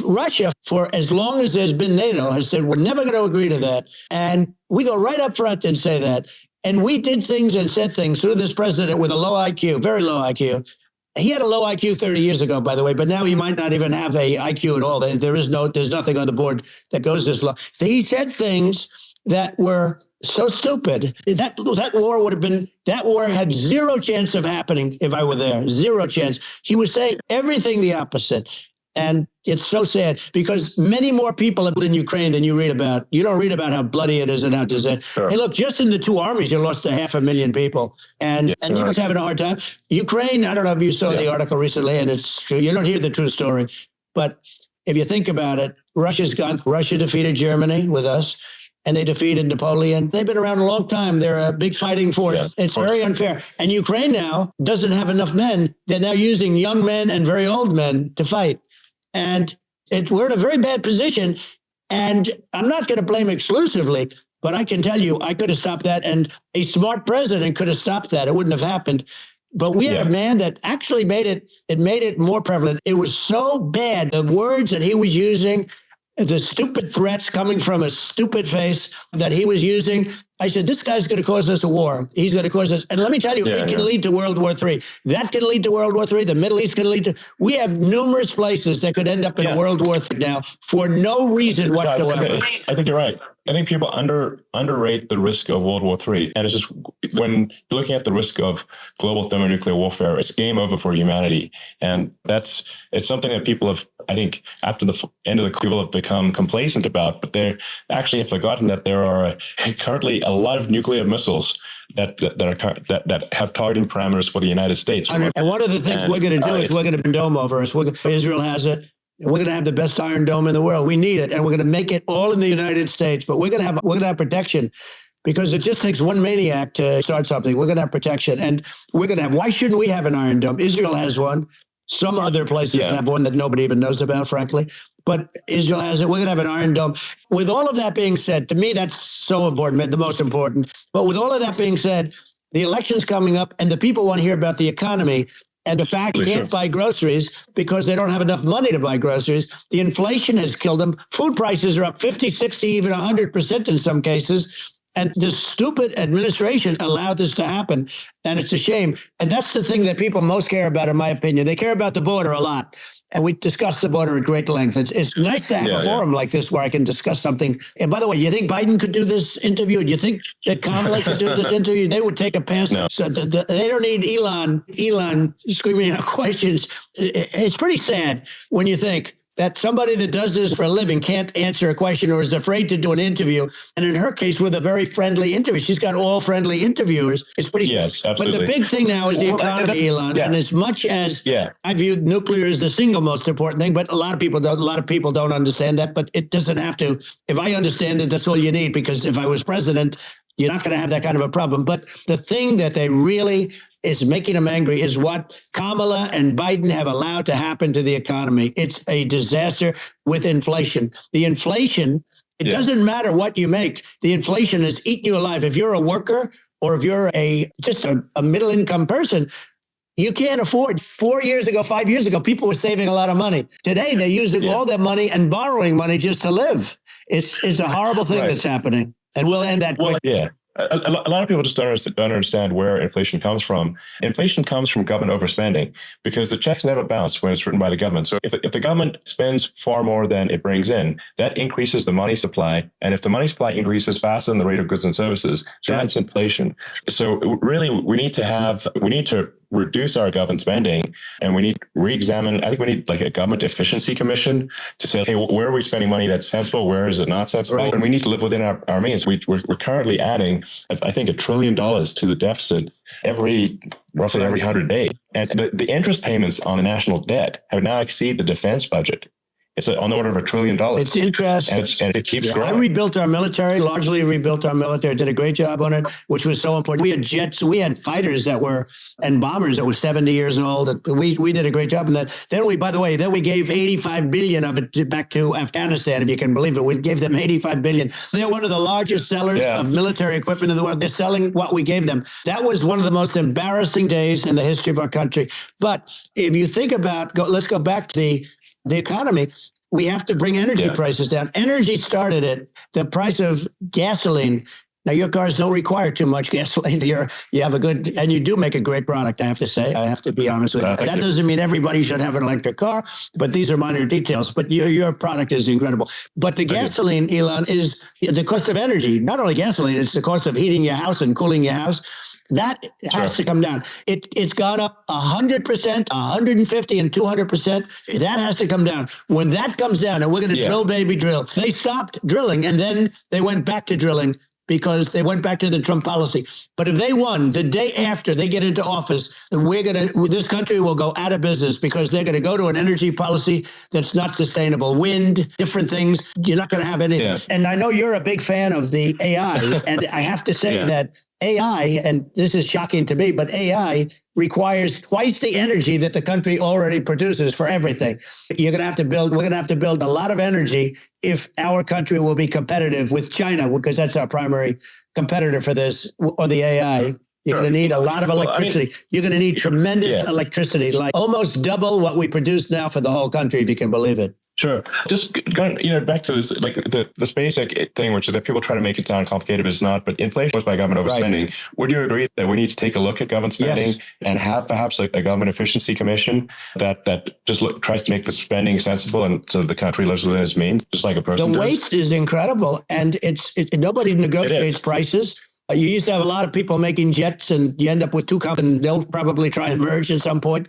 Russia, for as long as there's been NATO, has said, we're never going to agree to that. And we go right up front and say that. And we did things and said things through this president with a low IQ, very low IQ. He had a low IQ 30 years ago, by the way, but now he might not even have a IQ at all. There's nothing on the board that goes this low. He said things that were so stupid. That war had zero chance of happening if I were there. Zero chance. He was saying everything the opposite. And it's so sad because many more people have been in Ukraine than you read about. You don't read about how bloody it is and how disaster. Sure. Hey, look, just in the 2 armies, you lost 500,000 people. And you're having a hard time. Ukraine, I don't know if you saw the article recently, and it's true. You don't hear the true story. But if you think about it, Russia defeated Germany with us, and they defeated Napoleon. They've been around a long time. They're a big fighting force. Yeah, it's very unfair. And Ukraine now doesn't have enough men. They're now using young men and very old men to fight. And we're in a very bad position. And I'm not going to blame exclusively, but I can tell you I could have stopped that. And a smart president could have stopped that. It wouldn't have happened. But we had a man that actually made it more prevalent. It was so bad. The words that he was using, the stupid threats coming from a stupid face that he was using. I said, this guy's going to cause us a war. He's going to cause us. And let me tell you, it can lead to World War III. That can lead to World War III. The Middle East can lead to. We have numerous places that could end up in World War III now for no reason whatsoever. I think you're right. I think people underrate the risk of World War III. And it's just when you're looking at the risk of global thermonuclear warfare, it's game over for humanity. And it's something that people have, I think, after the end of the people have become complacent about, but they actually have forgotten that there are currently a lot of nuclear missiles that have targeting parameters for the United States. And one of the things we're going to do is we're going to dome over us. Israel has it. We're going to have the best Iron Dome in the world. We need it, and we're going to make it all in the United States. But we're going to have protection, because it just takes one maniac to start something. We're going to have protection, and we're going to have. Why shouldn't we have an Iron Dome? Israel has one. Some other places have one that nobody even knows about, frankly. But Israel has it. We're going to have an Iron Dome. With all of that being said, to me, that's so important, the most important. But with all of that being said, the election's coming up, and the people want to hear about the economy. And the fact they can't buy groceries because they don't have enough money to buy groceries. The inflation has killed them. Food prices are up 50, 60, even 100% in some cases. And the stupid administration allowed this to happen. And it's a shame. And that's the thing that people most care about, in my opinion. They care about the border a lot. and we discussed the border at great length. It's nice to have a forum like this where I can discuss something. And by the way, you think Biden could do this interview? Do you think that Kamala could do this interview? They would take a pass. No. So they don't need Elon screaming out questions. It's pretty sad when you think that somebody that does this for a living can't answer a question or is afraid to do an interview. And in her case, with a very friendly interview, she's got all friendly interviewers. It's pretty. Yes, absolutely. But the big thing now is the economy, Elon. And as much as I view nuclear as the single most important thing, but a lot of people don't understand that. But it doesn't have to. If I understand it, that's all you need. Because if I was president, you're not going to have that kind of a problem. But the thing that they really is making them angry is what Kamala and Biden have allowed to happen to the economy. It's a disaster with inflation. The inflation, it doesn't matter what you make. The inflation is eating you alive. If you're a worker or if you're just a middle income person, you can't afford. 5 years ago, people were saving a lot of money. Today, they're using all their money and borrowing money just to live. It's a horrible thing that's happening. And we'll end that quick. A lot of people just don't understand where inflation comes from. Inflation comes from government overspending because the checks never bounce when it's written by the government. So if the government spends far more than it brings in, that increases the money supply. And if the money supply increases faster than the rate of goods and services, that's inflation. So really, we need to reduce our government spending, and we need to re-examine. I think we need like a government efficiency commission to say, hey, where are we spending money that's sensible? Where is it not sensible? Right. And we need to live within our means. We're currently adding, I think, $1 trillion to the deficit roughly every 100 days. And the interest payments on the national debt have now exceeded the defense budget. It's on the order of $1 trillion. It's interest. And it keeps growing. I rebuilt our military, largely rebuilt our military, did a great job on it, which was so important. We had jets, we had fighters and bombers that were 70 years old. We did a great job in that. Then we gave $85 billion of it back to Afghanistan, if you can believe it. We gave them $85 billion. They're one of the largest sellers of military equipment in the world. They're selling what we gave them. That was one of the most embarrassing days in the history of our country. But if you think about, let's go back to the economy. We have to bring energy prices down. Energy started at the price of gasoline. Now, your cars don't require too much gasoline. You have and you do make a great product, I have to say. I have to be honest with you. That doesn't mean everybody should have an electric car, but these are minor details. But your product is incredible. But the gasoline, Elon, is the cost of energy. Not only gasoline, it's the cost of heating your house and cooling your house. That has to come down. It's gone up 100%, 150 and 200%. That has to come down. When that comes down, and we're going to drill, baby, drill. They stopped drilling, and then they went back to drilling because they went back to the Trump policy. But if they won the day after they get into office, this country will go out of business because they're going to go to an energy policy that's not sustainable. Wind, different things. You're not going to have anything. Yeah. And I know you're a big fan of the AI, and I have to say that AI, and this is shocking to me, but AI requires twice the energy that the country already produces for everything. We're going to have to build a lot of energy if our country will be competitive with China, because that's our primary competitor for this, or the AI. You're going to need a lot of electricity. You're going to need tremendous electricity, like almost double what we produce now for the whole country, if you can believe it. Sure. Just going, back to this, like the space thing, which is that people try to make it sound complicated, but it's not. But inflation was by government overspending. Right. Would you agree that we need to take a look at government spending and have perhaps a government efficiency commission that just tries to make the spending sensible and so the country lives within its means, just like a person does? The waste is incredible, and nobody negotiates prices. You used to have a lot of people making jets, and you end up with two companies. They'll probably try and merge at some point.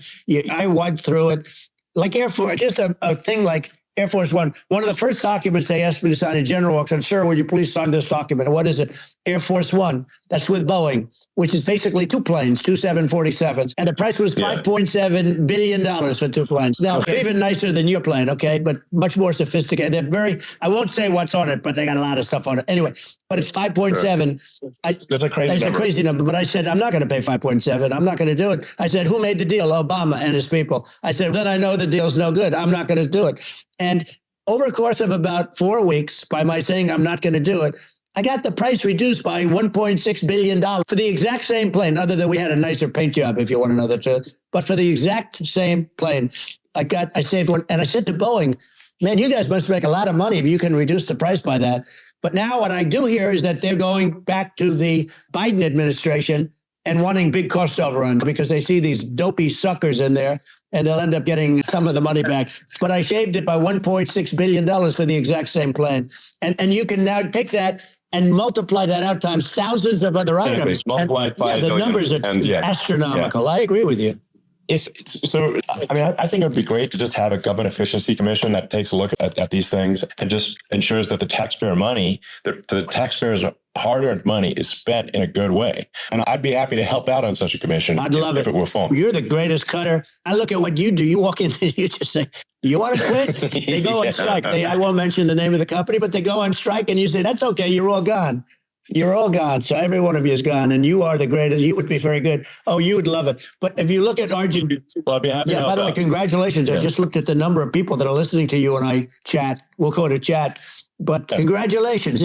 I went through it. Like Air Force, just a thing like Air Force One. One of the first documents they asked me to sign, a general walks in, sir, would you please sign this document? And what is it? Air Force One. That's with Boeing, which is basically two planes, two 747s. And the price was $5.7 billion for two planes. Now, they're even nicer than your plane, okay? But much more sophisticated. They're I won't say what's on it, but they got a lot of stuff on it. Anyway, but it's 5.7. That's a crazy number. But I said, I'm not going to pay 5.7. I'm not going to do it. I said, who made the deal? Obama and his people. I said, then I know the deal's no good. I'm not going to do it. And over a course of about 4 weeks, by my saying I'm not going to do it, I got the price reduced by $1.6 billion for the exact same plane, other than we had a nicer paint job, if you want to know the truth. But for the exact same plane, I saved one. And I said to Boeing, man, you guys must make a lot of money if you can reduce the price by that. But now what I do hear is that they're going back to the Biden administration and wanting big cost overruns because they see these dopey suckers in there and they'll end up getting some of the money back. But I shaved it by $1.6 billion for the exact same plan. And you can now take that and multiply that out times thousands of other items. Multiply it by the numbers are astronomical. Yeah. I agree with you. I think it would be great to just have a government efficiency commission that takes a look at these things and just ensures that the taxpayer money, the taxpayers' hard-earned money is spent in a good way. And I'd be happy to help out on such a commission. I'd love it if it were formed. You're the greatest cutter. I look at what you do. You walk in and you just say, you want to quit? They go on strike. I won't mention the name of the company, but they go on strike and you say, that's okay. You're all gone. You're all gone. So every one of you is gone, and you are the greatest. You would be very good. Oh, you would love it. But if you look at Argentina, well, I'd be happy. Yeah. By the way, congratulations. Yeah. I just looked at the number of people that are listening to you and I chat. We'll call it a chat. But congratulations.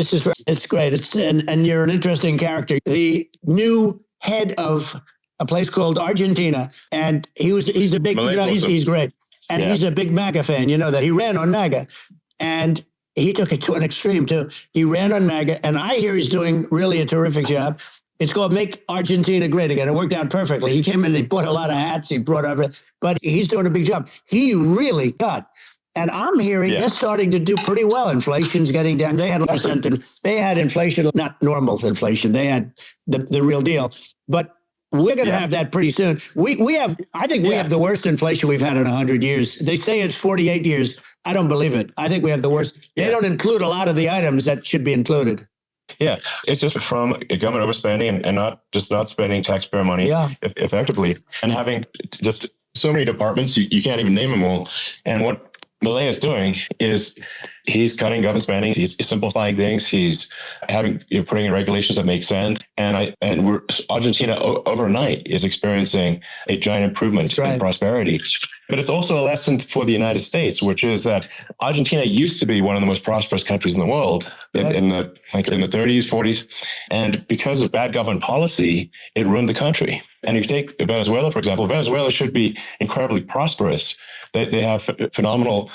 It's great. And you're an interesting character. The new head of a place called Argentina, and he's a big. He's great, and he's a big MAGA fan. You know that he ran on MAGA, and he took it to an extreme, too. He ran on MAGA, and I hear he's doing really a terrific job. It's called Make Argentina Great Again. It worked out perfectly. He came in, he bought a lot of hats, he brought everything, but he's doing a big job. He really cut. And I'm hearing they're starting to do pretty well. Inflation's getting down. They had inflation, not normal inflation. They had the real deal. But we're going to have that pretty soon. I think we have the worst inflation we've had in 100 years. They say it's 48 years. I don't believe it. I think we have the worst. They don't include a lot of the items that should be included. Yeah, it's just from government overspending and not spending taxpayer money effectively, and having just so many departments, you can't even name them all. And what Milei is doing is he's cutting government spending. He's simplifying things. He's putting in regulations that make sense. And Argentina overnight is experiencing a giant improvement in prosperity. But it's also a lesson for the United States, which is that Argentina used to be one of the most prosperous countries in the world in the 30s, 40s. And because of bad government policy, it ruined the country. And if you take Venezuela, for example, Venezuela should be incredibly prosperous. They have phenomenal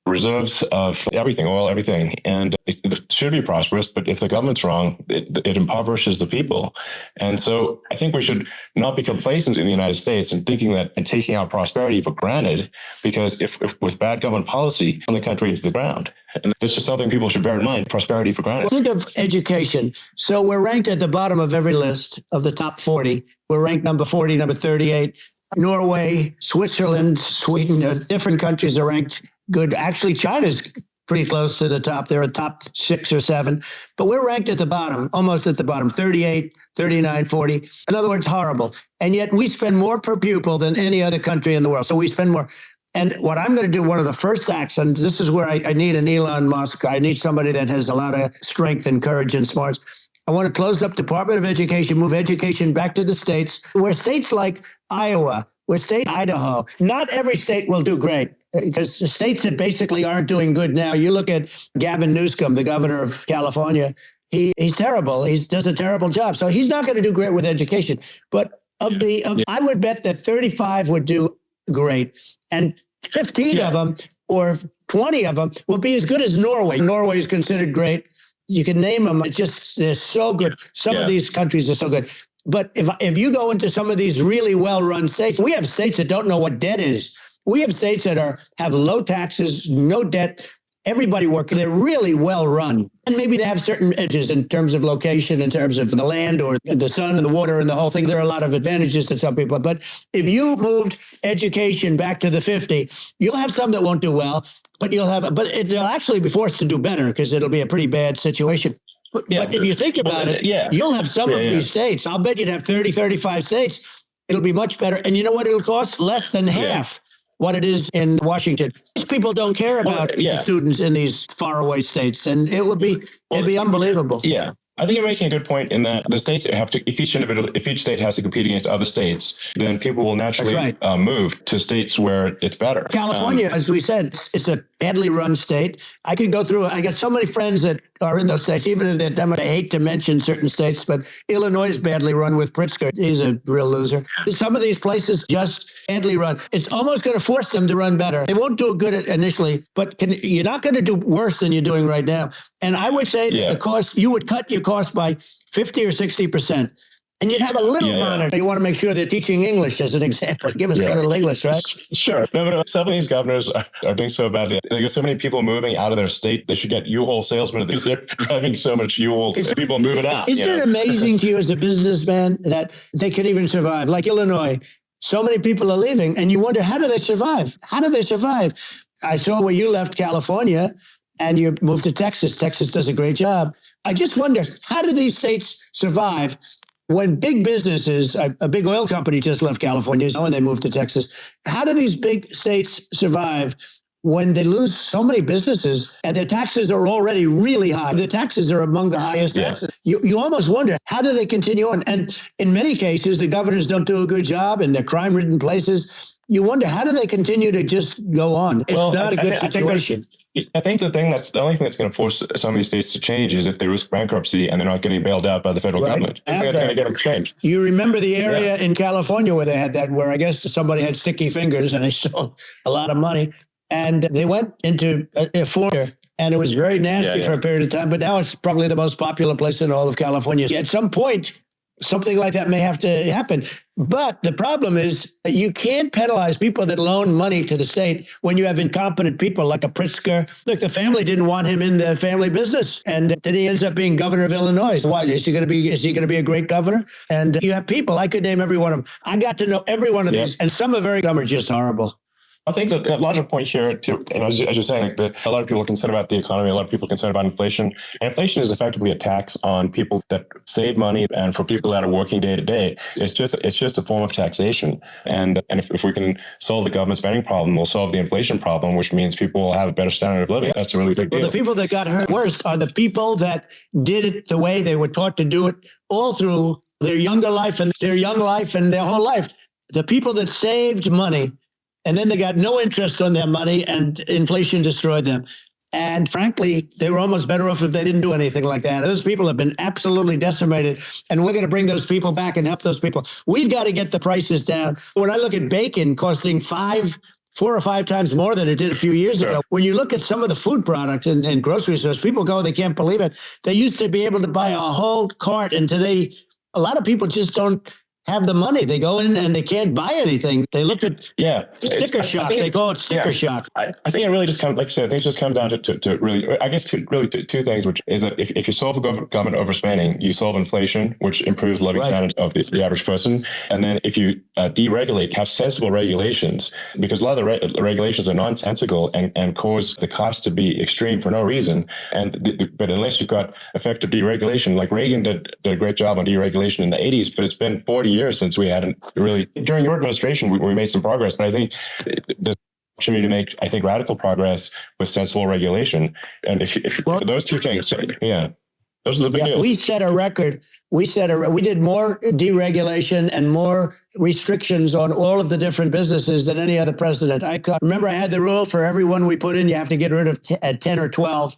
reserves of everything, oil, everything. And it should be prosperous, but if the government's wrong, it impoverishes the people. And so I think we should not be complacent in the United States and thinking that and taking our prosperity for granted, because if with bad government policy, the country into the ground. And that's just something people should bear in mind, prosperity for granted. Think of education. So we're ranked at the bottom of every list of the top 40. We're ranked number 40, number 38. Norway, Switzerland, Sweden, different countries are ranked good. Actually, China's pretty close to the top. They're a top 6 or 7, but we're ranked at the bottom, almost at the bottom, 38, 39, 40. In other words, horrible. And yet we spend more per pupil than any other country in the world. So we spend more. And what I'm going to do, one of the first acts, and this is where I need an Elon Musk. I need somebody that has a lot of strength and courage and smarts. I want to close up Department of Education, move education back to the states, where states like Iowa, where Idaho, not every state will do great, because the states that basically aren't doing good now, you look at Gavin Newsom, the governor of California, he's terrible. He does a terrible job. So he's not going to do great with education. But I would bet that 35 would do great. And 15 of them or 20 of them will be as good as Norway. Norway is considered great. You can name them. It's just, they're so good. Some of these countries are so good. But if you go into some of these really well-run states, we have states that don't know what debt is. We have states that have low taxes, no debt. Everybody working. They're really well-run. And maybe they have certain edges in terms of location, in terms of the land or the sun and the water and the whole thing. There are a lot of advantages to some people. But if you moved education back to the 50, you'll have some that won't do well, but they'll actually be forced to do better, because it'll be a pretty bad situation. But if you think about it, you'll have some of these states. I'll bet you'd have 30, 35 states. It'll be much better. And you know what it'll cost? Less than half what it is in Washington. These people don't care about the students in these faraway states, and it'd be unbelievable. Yeah. I think you're making a good point in that the states have to, if each state has to compete against other states, then people will naturally move to states where it's better. California, as we said, it's a badly run state. I could go through, I got so many friends that are in those states, even if they're Democrats. I hate to mention certain states, but Illinois is badly run with Pritzker. He's a real loser. Some of these places just badly run. It's almost going to force them to run better. They won't do good initially, but you're not going to do worse than you're doing right now. And I would say that the cost, you would cut your cost by 50 or 60%. And you'd have a little monitor. You want to make sure they're teaching English as an example. Give us a little English, right? Sure. No, some of these governors are doing so badly. They got so many people moving out of their state. They should get U-Haul salesmen because they're driving so much U-Haul. People moving out. Isn't it amazing to you as a businessman that they can even survive? Like Illinois, so many people are leaving, and you wonder, how do they survive? How do they survive? I saw where you left California and you moved to Texas. Texas does a great job. I just wonder, how do these states survive when big businesses, a big oil company just left California and they moved to Texas? How do these big states survive when they lose so many businesses and their taxes are already really high? The taxes are among the highest taxes. You almost wonder, how do they continue on? And in many cases, the governors don't do a good job in their crime-ridden places. You wonder, how do they continue to just go on? It's not a good situation. I think the only thing that's going to force some of these states to change is if they risk bankruptcy and they're not getting bailed out by the federal government. I think that's going to get them changed. You remember the area in California where they had that, where I guess somebody had sticky fingers and they stole a lot of money, and they went into a foyer, and it was very nasty for a period of time. But now it's probably the most popular place in all of California. At some point, something like that may have to happen. But the problem is you can't penalize people that loan money to the state when you have incompetent people like a Pritzker. Look, the family didn't want him in the family business, and then he ends up being governor of Illinois. Why is he going to be a great governor? And you have people, I could name every one of them. I got to know every one of these, and some are just horrible. I think that the larger point here, too, and as you're saying, that a lot of people are concerned about the economy, a lot of people are concerned about inflation. And inflation is effectively a tax on people that save money, and for people that are working day to day, it's just a form of taxation. And if we can solve the government spending problem, we'll solve the inflation problem, which means people will have a better standard of living. That's a really big deal. Well, the people that got hurt worst are the people that did it the way they were taught to do it all through their younger life and their young life and their whole life. The people that saved money, and then they got no interest on their money, and inflation destroyed them. And frankly, they were almost better off if they didn't do anything like that. Those people have been absolutely decimated, and we're going to bring those people back and help those people. We've got to get the prices down. When I look at bacon costing 4 or 5 times more than it did a few years ago. When you look at some of the food products in grocery stores, people go, they can't believe it. They used to be able to buy a whole cart, and today a lot of people just don't have the money. They go in and they can't buy anything. They look at sticker shock. They call it sticker shock. I think it really just comes, like I said, I think it just comes down to really, I guess, two things, which is that if you solve government overspending, you solve inflation, which improves living standards of the average person. And then if you deregulate, have sensible regulations, because a lot of the regulations are nonsensical and cause the cost to be extreme for no reason. But unless you've got effective deregulation, like Reagan did a great job on deregulation in the 80s, but it's been 40 years since we hadn't really, during your administration, we made some progress, but I think there's opportunity to make, I think, radical progress with sensible regulation. And if those two things, those are the big deals. We set a record. We did more deregulation and more restrictions on all of the different businesses than any other president. Remember, I had the rule for everyone we put in, you have to get rid of 10 or 12.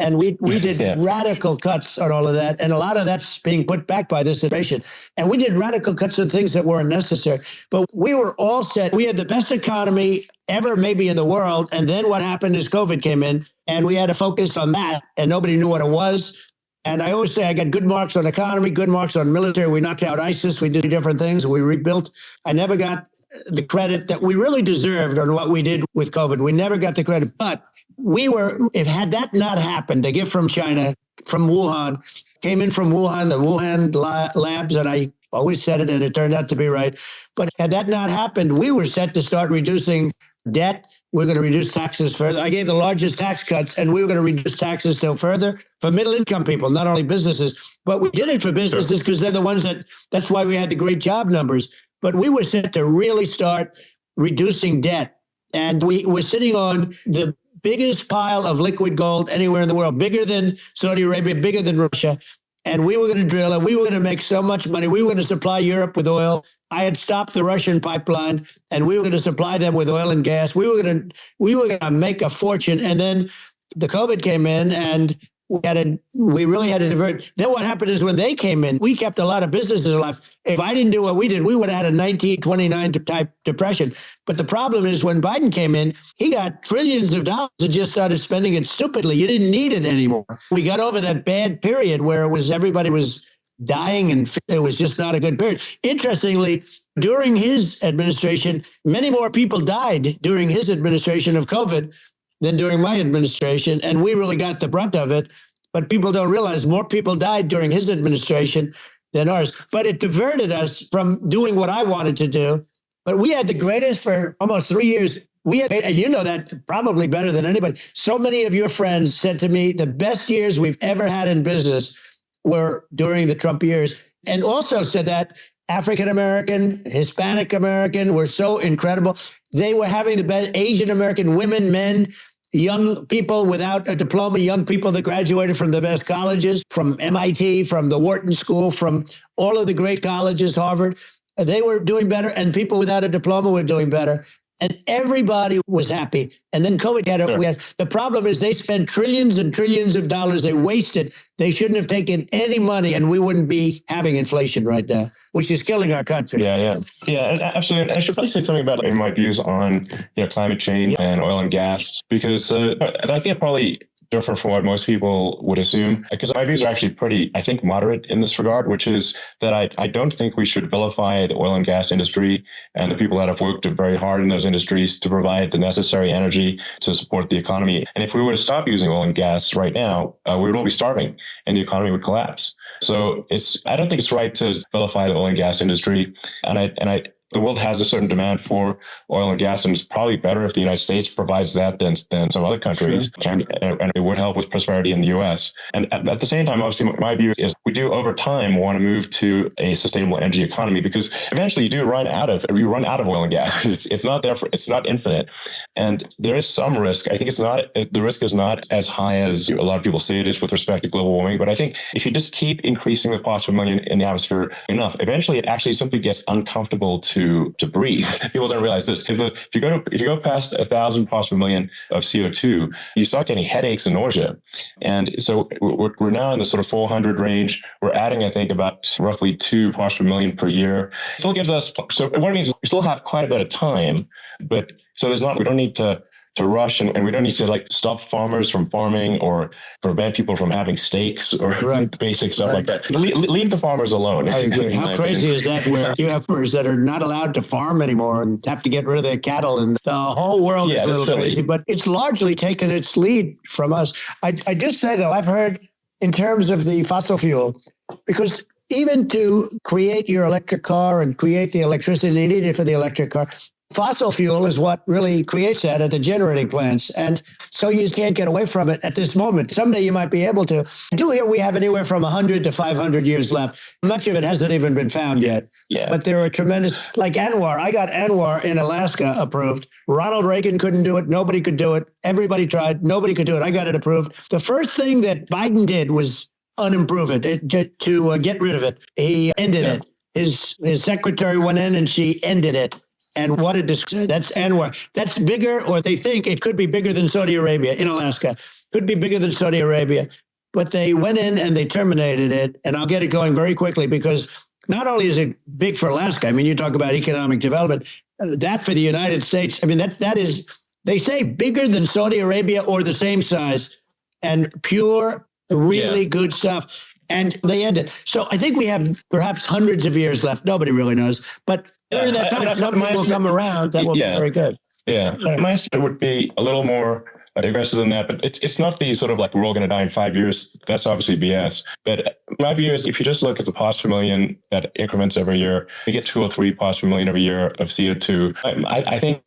And we did radical cuts on all of that. And a lot of that's being put back by this administration. And we did radical cuts on things that weren't necessary. But we were all set. We had the best economy ever maybe in the world. And then what happened is COVID came in, and we had to focus on that. And nobody knew what it was. And I always say I got good marks on economy, good marks on military. We knocked out ISIS. We did different things. We rebuilt. I never got the credit that we really deserved on what we did with COVID. We never got the credit. But had that not happened, a gift from China, from Wuhan, came in from Wuhan, the Wuhan labs, and I always said it, and it turned out to be right. But had that not happened, we were set to start reducing debt. We're going to reduce taxes further. I gave the largest tax cuts, and we were going to reduce taxes still further for middle-income people, not only businesses. But we did it for businesses because they're the ones that's why we had the great job numbers. But we were set to really start reducing debt. And we were sitting on the biggest pile of liquid gold anywhere in the world, bigger than Saudi Arabia, bigger than Russia. And we were going to drill it. We were going to make so much money. We were going to supply Europe with oil. I had stopped the Russian pipeline, and we were going to supply them with oil and gas. We were going to make a fortune. And then the COVID came in, and we really had to divert. Then what happened is when they came in, we kept a lot of businesses alive. If I didn't do what we did, we would have had a 1929 type depression. But the problem is when Biden came in, he got trillions of dollars and just started spending it stupidly. You didn't need it anymore. We got over that bad period where everybody was dying, and it was just not a good period. Interestingly, during his administration, many more people died during his administration of COVID than during my administration, and we really got the brunt of it. But people don't realize more people died during his administration than ours. But it diverted us from doing what I wanted to do. But we had the greatest for almost 3 years. We had, and you know that probably better than anybody. So many of your friends said to me, the best years we've ever had in business were during the Trump years, and also said that African American, Hispanic American were so incredible. They were having the best Asian American women, men, young people without a diploma, young people that graduated from the best colleges, from MIT, from the Wharton School, from all of the great colleges, Harvard. They were doing better, and people without a diploma were doing better. And everybody was happy. And then COVID had it. The problem is they spent trillions and trillions of dollars. They wasted. They shouldn't have taken any money, and we wouldn't be having inflation right now, which is killing our country. Yeah, absolutely. I should probably say something about my views on climate change and oil and gas, because I think probably different from what most people would assume, because my views are actually pretty, I think, moderate in this regard, which is that I don't think we should vilify the oil and gas industry and the people that have worked very hard in those industries to provide the necessary energy to support the economy. And if we were to stop using oil and gas right now, we would all be starving and the economy would collapse. So I don't think it's right to vilify the oil and gas industry. The world has a certain demand for oil and gas, and it's probably better if the United States provides that than some other countries. Sure. And it would help with prosperity in the U.S. And at the same time, obviously, my view is we do over time want to move to a sustainable energy economy, because eventually you run out of oil and gas. It's not infinite, and there is some risk. I think the risk is not as high as a lot of people say it is with respect to global warming. But I think if you just keep increasing the parts per million in the atmosphere enough, eventually it actually simply gets uncomfortable to breathe. People don't realize this. If you go past 1,000 parts per million of CO2, you start getting headaches and nausea. And so we're now in the sort of 400 range. We're adding, I think, about roughly 2 parts per million per year. It still gives us, so what it means is we still have quite a bit of time, but so we don't need to rush, and we don't need to stop farmers from farming or prevent people from having steaks or basic stuff like that. Leave the farmers alone. I agree. How crazy is that, where you have farmers that are not allowed to farm anymore and have to get rid of their cattle, and the whole world is a little crazy, but it's largely taken its lead from us. I just say, though, I've heard in terms of the fossil fuel, because even to create your electric car and create the electricity needed for the electric car, fossil fuel is what really creates that at the generating plants. And so you can't get away from it at this moment. Someday you might be able to. Here we have anywhere from 100 to 500 years left. Much of it hasn't even been found yet. Yeah. But there are tremendous, like Anwar. I got Anwar in Alaska approved. Ronald Reagan couldn't do it. Nobody could do it. Everybody tried. Nobody could do it. I got it approved. The first thing that Biden did was unimprove it, to get rid of it. He ended it. His secretary went in and she ended it. And that's Anwar. That's bigger, or they think it could be bigger than Saudi Arabia in Alaska. Could be bigger than Saudi Arabia. But they went in and they terminated it. And I'll get it going very quickly, because not only is it big for Alaska, I mean, you talk about economic development, that for the United States, I mean, that is, they say bigger than Saudi Arabia or the same size, and pure, really good stuff. And they end it. So I think we have perhaps hundreds of years left. Nobody really knows. But during that time, something will come around that will be very good. Yeah. My estimate would be a little more aggressive than that, but it's not the sort of we're all going to die in 5 years. That's obviously BS. But my view is, if you just look at the parts per million that increments every year, you get 2 or 3 parts per million every year of CO2. I think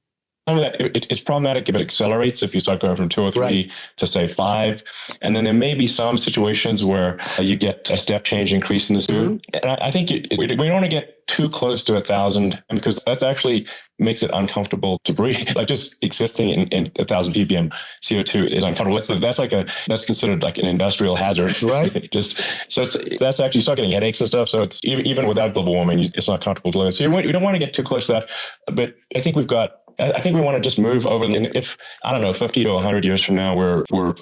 some of that, it's problematic if it accelerates, if you start going from 2 or 3 to say 5. And then there may be some situations where you get a step change increase in the CO2. And I think we don't want to get too close to 1,000, because that actually makes it uncomfortable to breathe. Just existing in 1,000 ppm CO2 is uncomfortable. That's considered like an industrial hazard, right? That's actually start getting headaches and stuff. So it's even without global warming, it's not comfortable to live. So we don't want to get too close to that. But I think we want to just move over. And if, 50 to 100 years from now, we're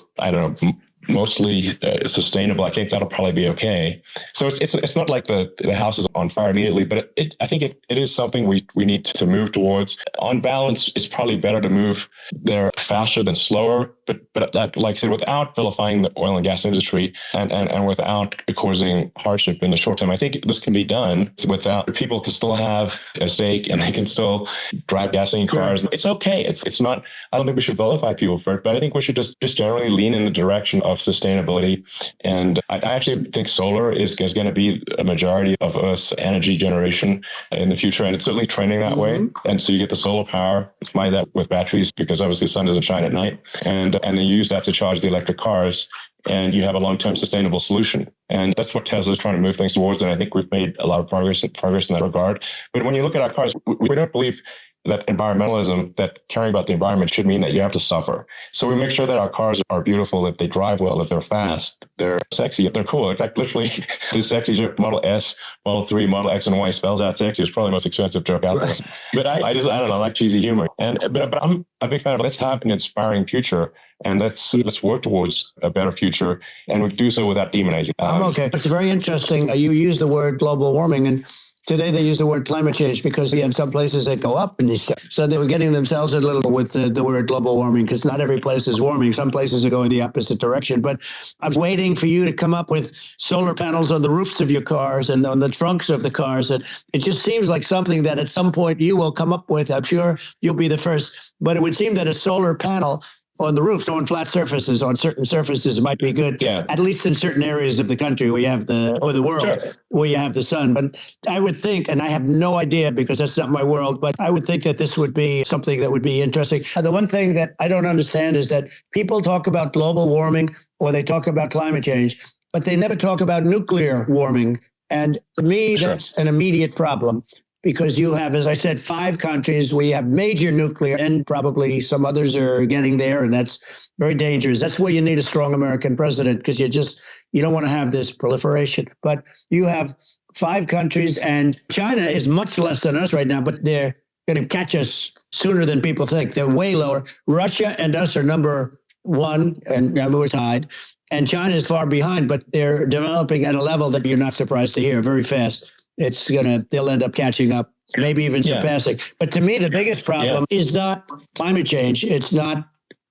mostly sustainable, I think that'll probably be okay. So it's not like the house is on fire immediately, but I think it is something we need to move towards. On balance, it's probably better to move there faster than slower, that, like I said, without vilifying the oil and gas industry and without causing hardship in the short term, I think this can be done without people can still have a stake and they can still drive gasoline cars. It's okay. It's not, I don't think we should vilify people for it, but I think we should just generally lean in the direction of sustainability. And I actually think solar is going to be a majority of Earth's energy generation in the future. And it's certainly trending that way. And so you get the solar power, combine that with batteries, because obviously the sun doesn't shine at night. And then you use that to charge the electric cars. And you have a long-term sustainable solution. And that's what Tesla is trying to move things towards. And I think we've made a lot of progress in that regard. But when you look at our cars, we don't believe that environmentalism, that caring about the environment should mean that you have to suffer. So we make sure that our cars are beautiful, that they drive well, that they're fast, they're sexy, that they're cool. In fact, literally, the sexy Model S, Model 3, Model X, and Y spells out sexy. It's probably the most expensive joke out there. But I don't know, I like cheesy humor. But I'm a big fan of let's have an inspiring future and let's work towards a better future. And we do so without demonizing. Okay. It's very interesting. You use the word global warming, and today they use the word climate change because we have some places that go up, and so they were getting themselves a little with the word global warming because not every place is warming. Some places are going the opposite direction. But I'm waiting for you to come up with solar panels on the roofs of your cars and on the trunks of the cars. And it just seems like something that at some point you will come up with. I'm sure you'll be the first. But it would seem that a solar panel on the roof, on flat surfaces, on certain surfaces might be good, at least in certain areas of the country where you have the world, where you have the sun. But I would think, and I have no idea because that's not my world, but I would think that this would be something that would be interesting. The one thing that I don't understand is that people talk about global warming or they talk about climate change, but they never talk about nuclear warming. And to me, that's an immediate problem. Because you have, as I said, 5 countries, we have major nuclear, and probably some others are getting there, and that's very dangerous. That's where you need a strong American president, because you don't want to have this proliferation. But you have 5 countries, and China is much less than us right now, but they're going to catch us sooner than people think. They're way lower. Russia and us are number 1, and we're tied. And China is far behind, but they're developing at a level that you're not surprised to hear, very fast. They'll end up catching up, maybe even surpassing. But to me, the biggest problem is not climate change. It's not,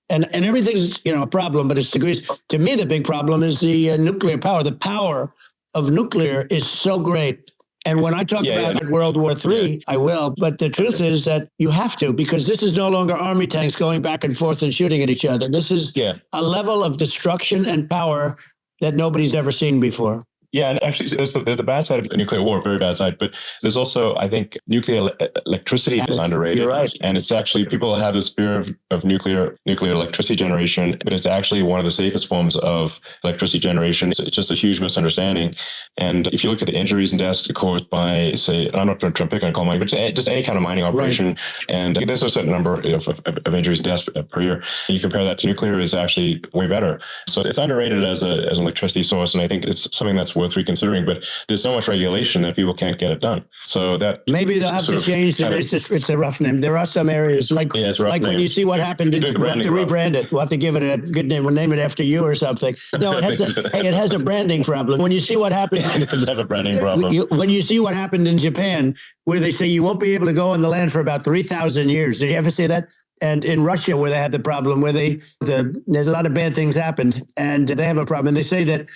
and everything's, a problem, but it's degrees. To me, the big problem is the nuclear power. The power of nuclear is so great. And when I talk about World War III, I will. But the truth is that you have to, because this is no longer army tanks going back and forth and shooting at each other. This is a level of destruction and power that nobody's ever seen before. Yeah, and actually, there's the bad side of nuclear war, very bad side. But there's also, I think, nuclear electricity is underrated. You're right. And it's actually, people have this fear of nuclear electricity generation, but it's actually one of the safest forms of electricity generation. It's just a huge misunderstanding. And if you look at the injuries and deaths caused by, say, I'm not going to pick on coal mining, but just any kind of mining operation, and there's a certain number of injuries and deaths per year. And you compare that to nuclear, is actually way better. So it's underrated as an electricity source, and I think it's something that's worth reconsidering, but there's so much regulation that people can't get it done. So that maybe they'll have to change the name. It's a rough name. There are some areas like when you see what happened, we'll have to rebrand it. We'll have to give it a good name. We'll name it after you or something. No, it has a branding problem. When you see what happened, it does have a branding problem. When you see what happened in Japan, where they say you won't be able to go on the land for about 3,000 years. Did you ever see that? And in Russia, where they had the problem, where there's a lot of bad things happened, and they have a problem. And they say that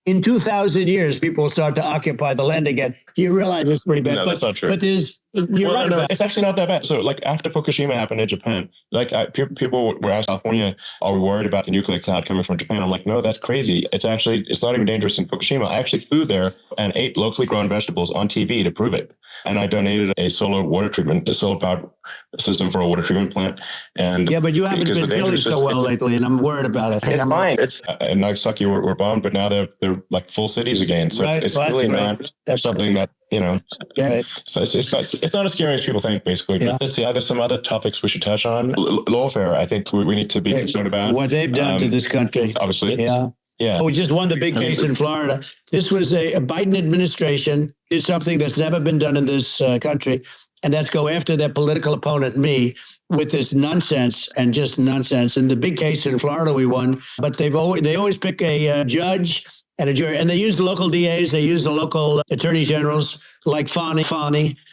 in 2,000 years, people will start to occupy the land again. You realize it's pretty bad. No, that's not true. But you're right about it. It's actually not that bad. So, like, after Fukushima happened in Japan, people were asked, California, are we worried about the nuclear cloud coming from Japan? I'm like, no, that's crazy. It's not even dangerous in Fukushima. I actually flew there and ate locally grown vegetables on TV to prove it. And I donated a solar powered system for a water treatment plant. And but you haven't been feeling so well lately, and I'm worried about it. It's fine. And Nagasaki were bombed, but now they're like full cities again. So it's really not something that, so it's not as scary as people think, basically. But let's see, are there some other topics we should touch on? Lawfare, I think we need to be concerned about. What they've done to this country. Obviously. Yeah. We just won the big case in Florida. This was a Biden administration did something that's never been done in this country, and that's go after their political opponent, me, with this nonsense and just nonsense. And the big case in Florida we won, but they always pick a judge and a jury, and they use the local DAs, they use the local attorney generals, like Fani,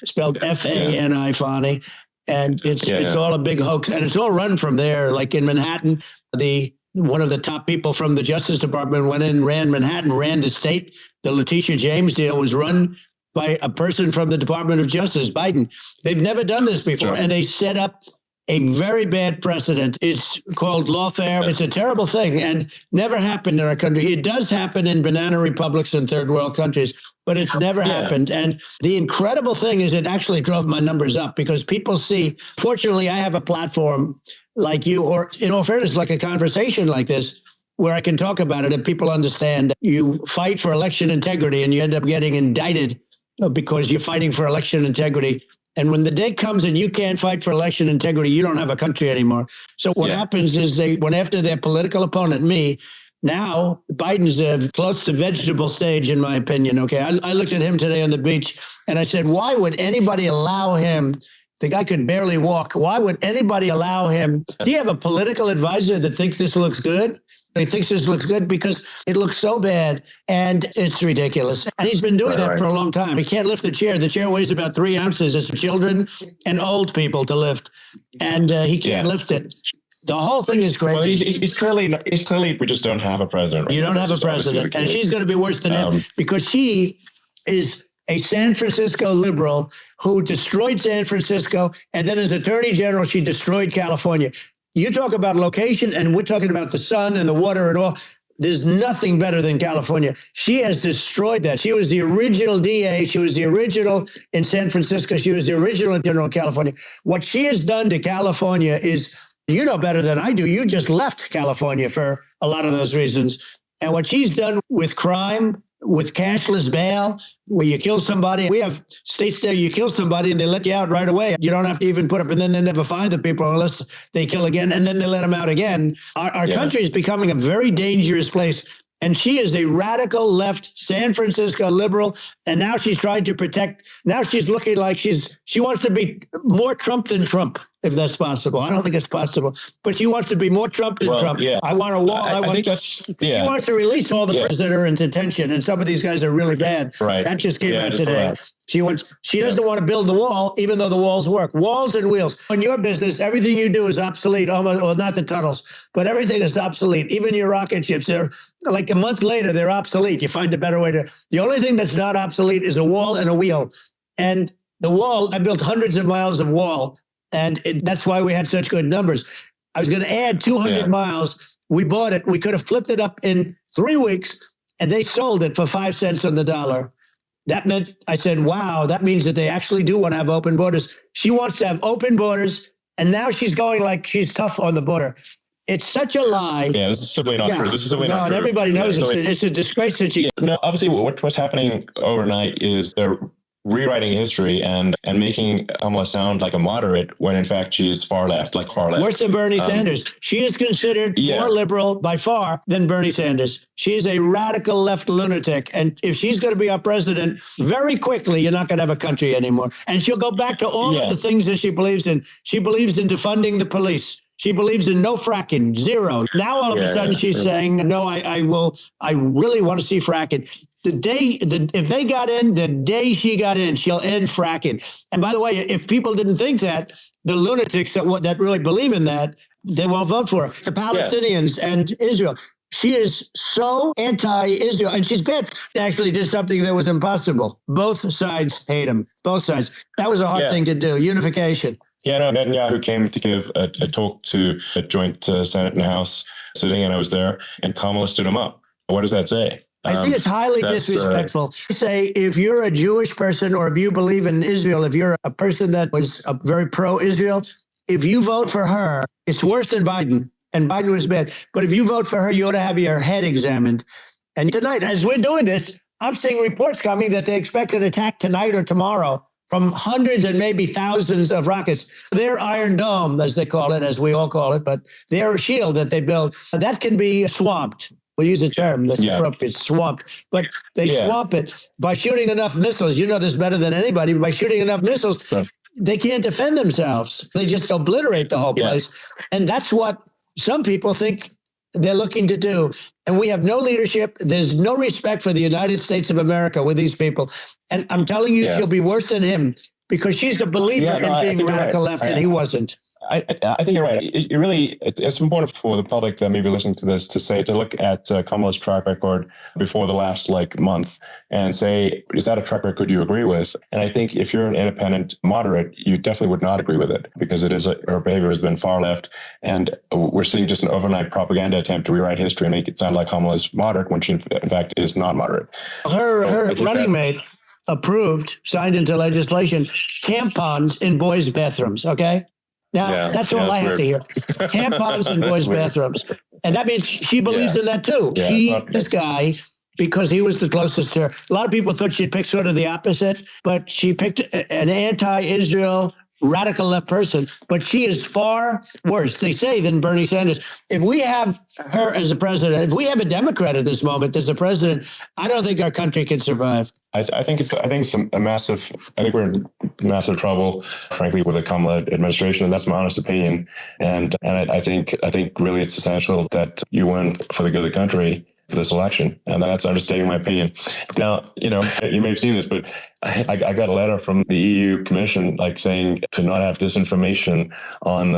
spelled Fani, Fani, and it's all a big hoax, and it's all run from there. Like in Manhattan, the one of the top people from the Justice Department went in, ran Manhattan, ran the state. The Letitia James deal was run by a person from the Department of Justice, Biden. They've never done this before, and they set up a very bad precedent. It's called Lawfare. It's a terrible thing and never happened in our country. It does happen in banana republics and third world countries, but it's never happened. And the incredible thing is it actually drove my numbers up because people see, fortunately, I have a platform like you, or in all fairness, like a conversation like this, where I can talk about it and people understand. You fight for election integrity and you end up getting indicted because you're fighting for election integrity. And when the day comes and you can't fight for election integrity, you don't have a country anymore. So what happens is they went after their political opponent, me. Now, Biden's close to vegetable stage, in my opinion. Okay, I looked at him today on the beach and I said, why would anybody allow him? The guy could barely walk. Why would anybody allow him? Do you have a political advisor that thinks this looks good? He thinks this looks good because it looks so bad and it's ridiculous. And he's been doing that for a long time. He can't lift the chair. The chair weighs about 3 ounces. It's for children and old people to lift. And he can't lift it. The whole thing is crazy. Well, he's clearly, we just don't have a president. Right? You don't have a president. And she's going to be worse than him because she is a San Francisco liberal who destroyed San Francisco. And then as Attorney General, she destroyed California. You talk about location, and we're talking about the sun and the water and all. There's nothing better than California. She has destroyed that. She was the original DA. She was the original in San Francisco. She was the original in General California. What she has done to California is, you know better than I do. You just left California for a lot of those reasons. And what she's done with crime, with cashless bail, where you kill somebody. We have states there, you kill somebody and they let you out right away. You don't have to even put up, and then they never find the people unless they kill again, and then they let them out again. Our country is becoming a very dangerous place. And she is a radical left San Francisco liberal. And now she's trying to protect. Now she's looking like she wants to be more Trump than Trump, if that's possible. I don't think it's possible, but she wants to be more Trump than Trump. Yeah. I want a wall. I think that's, She wants to release all the prisoners that are in detention. And some of these guys are really bad. Right. That just came out today. She doesn't want to build the wall, even though the walls work. Walls and wheels. In your business, everything you do is obsolete. Almost, well, not the tunnels, but everything is obsolete. Even your rocket ships, they're like a month later, they're obsolete. You find a better way to. The only thing that's not obsolete is a wall and a wheel. And the wall, I built hundreds of miles of wall, and that's why we had such good numbers. I was going to add 200 miles. We bought it. We could have flipped it up in 3 weeks, and they sold it for 5 cents on the dollar. That meant, I said, wow, that means that they actually do want to have open borders. She wants to have open borders, and now she's going like she's tough on the border. It's such a lie. Yeah, this is simply not true. This is simply not true. And everybody knows it's a disgrace that she... No, obviously, what's happening overnight is they're rewriting history and making Kamala sound like a moderate when in fact she is far left, like far left. Worse than Bernie Sanders. She is considered more liberal by far than Bernie Sanders. She is a radical left lunatic. And if she's going to be our president, very quickly, you're not going to have a country anymore. And she'll go back to all of the things that she believes in. She believes in defunding the police. She believes in no fracking, zero. Now all of a sudden she's saying, no, I really want to see fracking. If they got in, the day she got in, she'll end fracking. And by the way, if people didn't think that, the lunatics that really believe in that, they won't vote for her. The Palestinians and Israel. She is so anti-Israel, and she's bad. She actually did something that was impossible. Both sides hate him. Both sides. That was a hard thing to do. Unification. Yeah, no, Netanyahu came to give a talk to a joint Senate and House sitting, and I was there, and Kamala stood him up. What does that say? I think it's highly disrespectful. Say, if you're a Jewish person or if you believe in Israel, if you're a person that was very pro-Israel, if you vote for her, it's worse than Biden, and Biden was bad. But if you vote for her, you ought to have your head examined. And tonight, as we're doing this, I'm seeing reports coming that they expect an attack tonight or tomorrow from hundreds and maybe thousands of rockets. Their Iron Dome, as they call it, as we all call it, but their shield that they build, that can be swamped. We'll use a term that's appropriate, swamped. But they swamp it by shooting enough missiles. You know this better than anybody. By shooting enough missiles, they can't defend themselves. They just obliterate the whole place. And that's what some people think they're looking to do. And we have no leadership. There's no respect for the United States of America with these people. And I'm telling you, she'll be worse than him because she's a believer in being radical left, and he wasn't. I think you're right. It's important for the public that may be listening to this to look at Kamala's track record before the last month and say, is that a track record you agree with? And I think if you're an independent moderate, you definitely would not agree with it because her behavior has been far left. And we're seeing just an overnight propaganda attempt to rewrite history and make it sound like Kamala is moderate when she in fact is not moderate. Her running mate approved, signed into legislation, tampons in boys' bathrooms, okay? Now, that's all I have to hear. Tampons in boys' bathrooms. And that means she believes in that too. This guy, because he was the closest to her. A lot of people thought she'd pick sort of the opposite, but she picked an anti-Israel radical left person, but she is far worse, they say, than Bernie Sanders. If we have her as a president, if we have a Democrat at this moment as the president, I don't think our country can survive. I think we're in massive trouble, frankly, with the Kamala administration, and that's my honest opinion. And I think really it's essential that you win for the good of the country for this election, and that's understating my opinion. Now, you may have seen this, but I got a letter from the EU Commission saying to not have disinformation on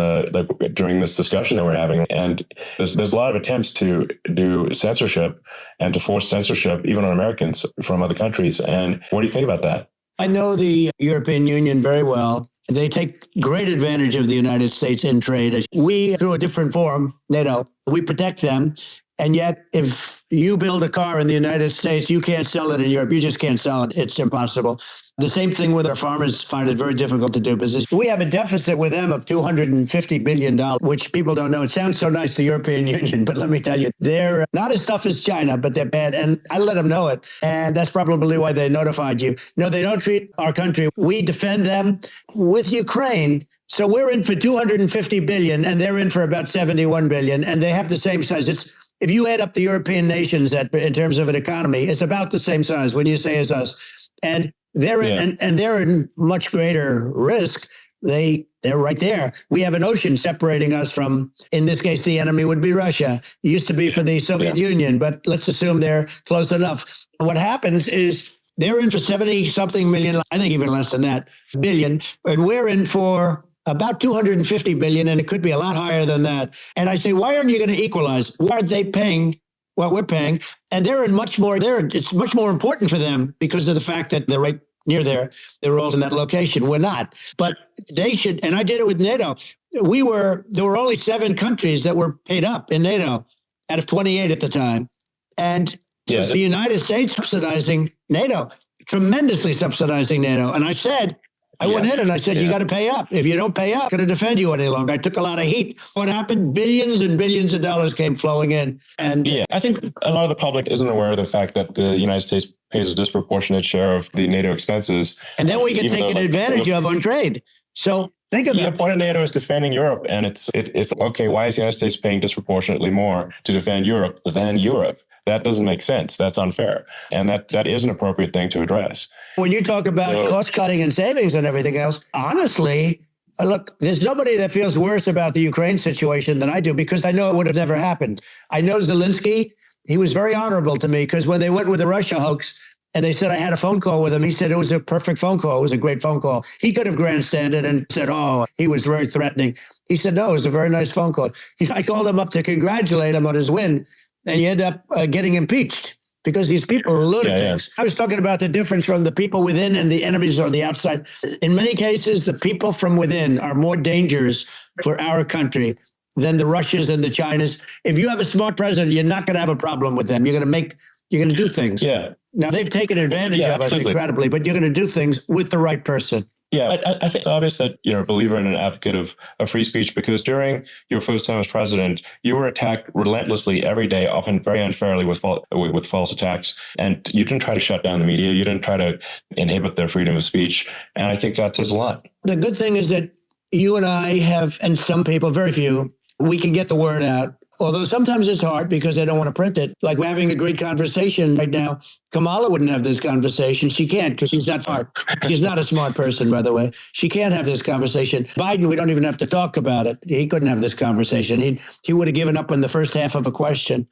during this discussion that we're having, and there's a lot of attempts to do censorship and to force censorship even on Americans from other countries. And what do you think about that? I know the European Union very well. They take great advantage of the United States in trade. We, through a different forum, NATO, we protect them. And yet, if you build a car in the United States, you can't sell it in Europe. You just can't sell it. It's impossible. The same thing with our farmers find it very difficult to do business. We have a deficit with them of $250 billion, which people don't know. It sounds so nice, the European Union, but let me tell you, they're not as tough as China, but they're bad. And I let them know it. And that's probably why they notified you. No, they don't treat our country. We defend them with Ukraine. So we're in for $250 billion, and they're in for about $71 billion, and they have the same size. If you add up the European nations in terms of an economy, it's about the same size when you say as us. And they're in much greater risk. They're right there. We have an ocean separating us from, in this case, the enemy would be Russia. It used to be for the Soviet Union, but let's assume they're close enough. What happens is they're in for 70-something million, I think even less than that, billion, and we're in for about 250 billion, and it could be a lot higher than that. And I say, why aren't you going to equalize? Why aren't they paying what we're paying? And they're in much more there. It's much more important for them because of the fact that they're right near there. They're all in that location. We're not. But they should, and I did it with NATO. There were only 7 countries that were paid up in NATO out of 28 at the time. And it was the United States subsidizing NATO, tremendously subsidizing NATO. And I said, I went in and I said, you got to pay up. If you don't pay up, I'm going to defend you any longer. I took a lot of heat. What happened? Billions and billions of dollars came flowing in. And I think a lot of the public isn't aware of the fact that the United States pays a disproportionate share of the NATO expenses. And then we get taken advantage of on trade. So think of it. The point of NATO is defending Europe. And it's okay, why is the United States paying disproportionately more to defend Europe than Europe? That doesn't make sense. That's unfair. And that is an appropriate thing to address. When you talk about cost cutting and savings and everything else, honestly, look, there's nobody that feels worse about the Ukraine situation than I do because I know it would have never happened. I know Zelensky. He was very honorable to me because when they went with the Russia hoax and they said I had a phone call with him, he said it was a perfect phone call. It was a great phone call. He could have grandstanded and said, oh, he was very threatening. He said, no, it was a very nice phone call. I called him up to congratulate him on his win. And you end up getting impeached because these people are lunatics. I was talking about the difference from the people within and the enemies on the outside. In many cases, the people from within are more dangerous for our country than the Russians and the Chinas. If you have a smart president, you're not going to have a problem with them. You're going to do things. Now, they've taken advantage of us incredibly, but you're going to do things with the right person. Yeah, I think it's obvious that you're a believer and an advocate of free speech because during your first time as president, you were attacked relentlessly every day, often very unfairly with false attacks. And you didn't try to shut down the media. You didn't try to inhibit their freedom of speech. And I think that says a lot. The good thing is that you and I have, and some people, very few, we can get the word out. Although sometimes it's hard because they don't want to print it. Like we're having a great conversation right now. Kamala wouldn't have this conversation. She can't because she's not smart. She's not a smart person, by the way. She can't have this conversation. Biden, we don't even have to talk about it. He couldn't have this conversation. He would have given up on the first half of a question.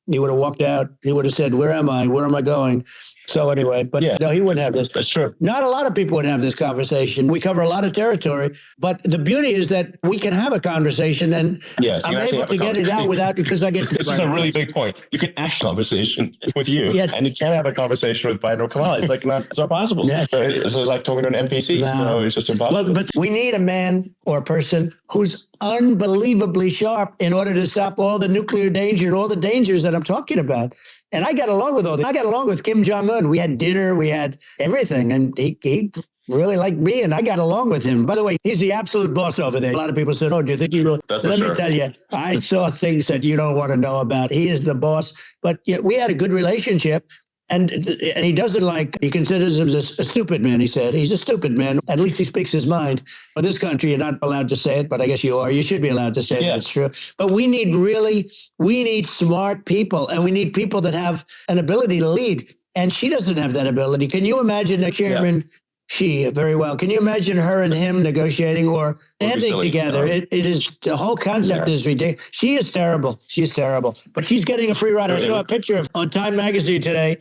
He would have walked out. He would have said, where am I? Where am I going? So anyway, but no, he wouldn't have this. That's true. Not a lot of people would have this conversation. We cover a lot of territory, but the beauty is that we can have a conversation, and I'm able to get it out without, because I get. This is a really big point. You can have a conversation with you, and you can't have a conversation with Biden or Kamala. It's like it's not possible. Yeah. So it's like talking to an NPC. No. So it's just impossible. Well, but we need a man or a person who's unbelievably sharp in order to stop all the nuclear danger and all the dangers that I'm talking about. And I got along with all this. I got along with Kim Jong-un. We had dinner, we had everything. And he really liked me, and I got along with him. By the way, he's the absolute boss over there. A lot of people said, oh, do you think you will? Let me tell you, I saw things that you don't want to know about. He is the boss. But we had a good relationship. And he doesn't he considers him a stupid man, he said. He's a stupid man. At least he speaks his mind. In this country, you're not allowed to say it, but I guess you are. You should be allowed to say it. It's true. But we need smart people, and we need people that have an ability to lead. And she doesn't have that ability. Can you imagine the chairman? She, very well. Can you imagine her and him negotiating or standing together? It is, the whole concept is ridiculous. She is terrible. She's terrible. But she's getting a free ride. I saw a picture on Time Magazine today.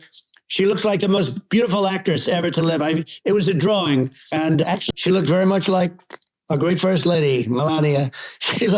She looks like the most beautiful actress ever to live. It was a drawing. And actually, she looked very much like a great first lady, Melania. She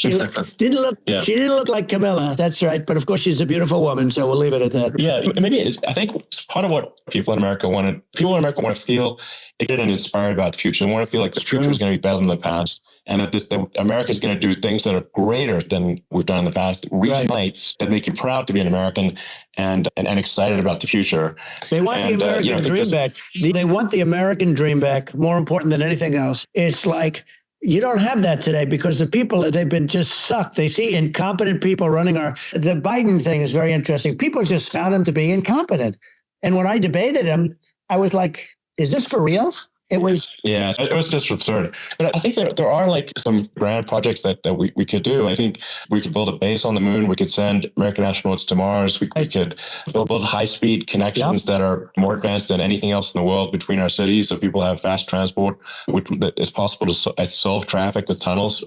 didn't look like Kamala. That's right. But of course, she's a beautiful woman. So we'll leave it at that. Yeah, maybe I think it's part of what people in America want to feel excited and inspired about the future. They want to feel like the future is going to be better than the past. And that America is going to do things that are greater than we've done in the past. Reach heights that make you proud to be an American and excited about the future. They want the American dream back. They want the American dream back, more important than anything else. It's like, you don't have that today because the people, they've been just sucked. They see incompetent people running the Biden thing is very interesting. People just found him to be incompetent. And when I debated him, I was like, is this for real? It was just absurd. But I think there are some grand projects that we could do. I think we could build a base on the moon. We could send American astronauts to Mars. We could build high-speed connections that are more advanced than anything else in the world between our cities, so people have fast transport, which is possible to solve traffic with tunnels.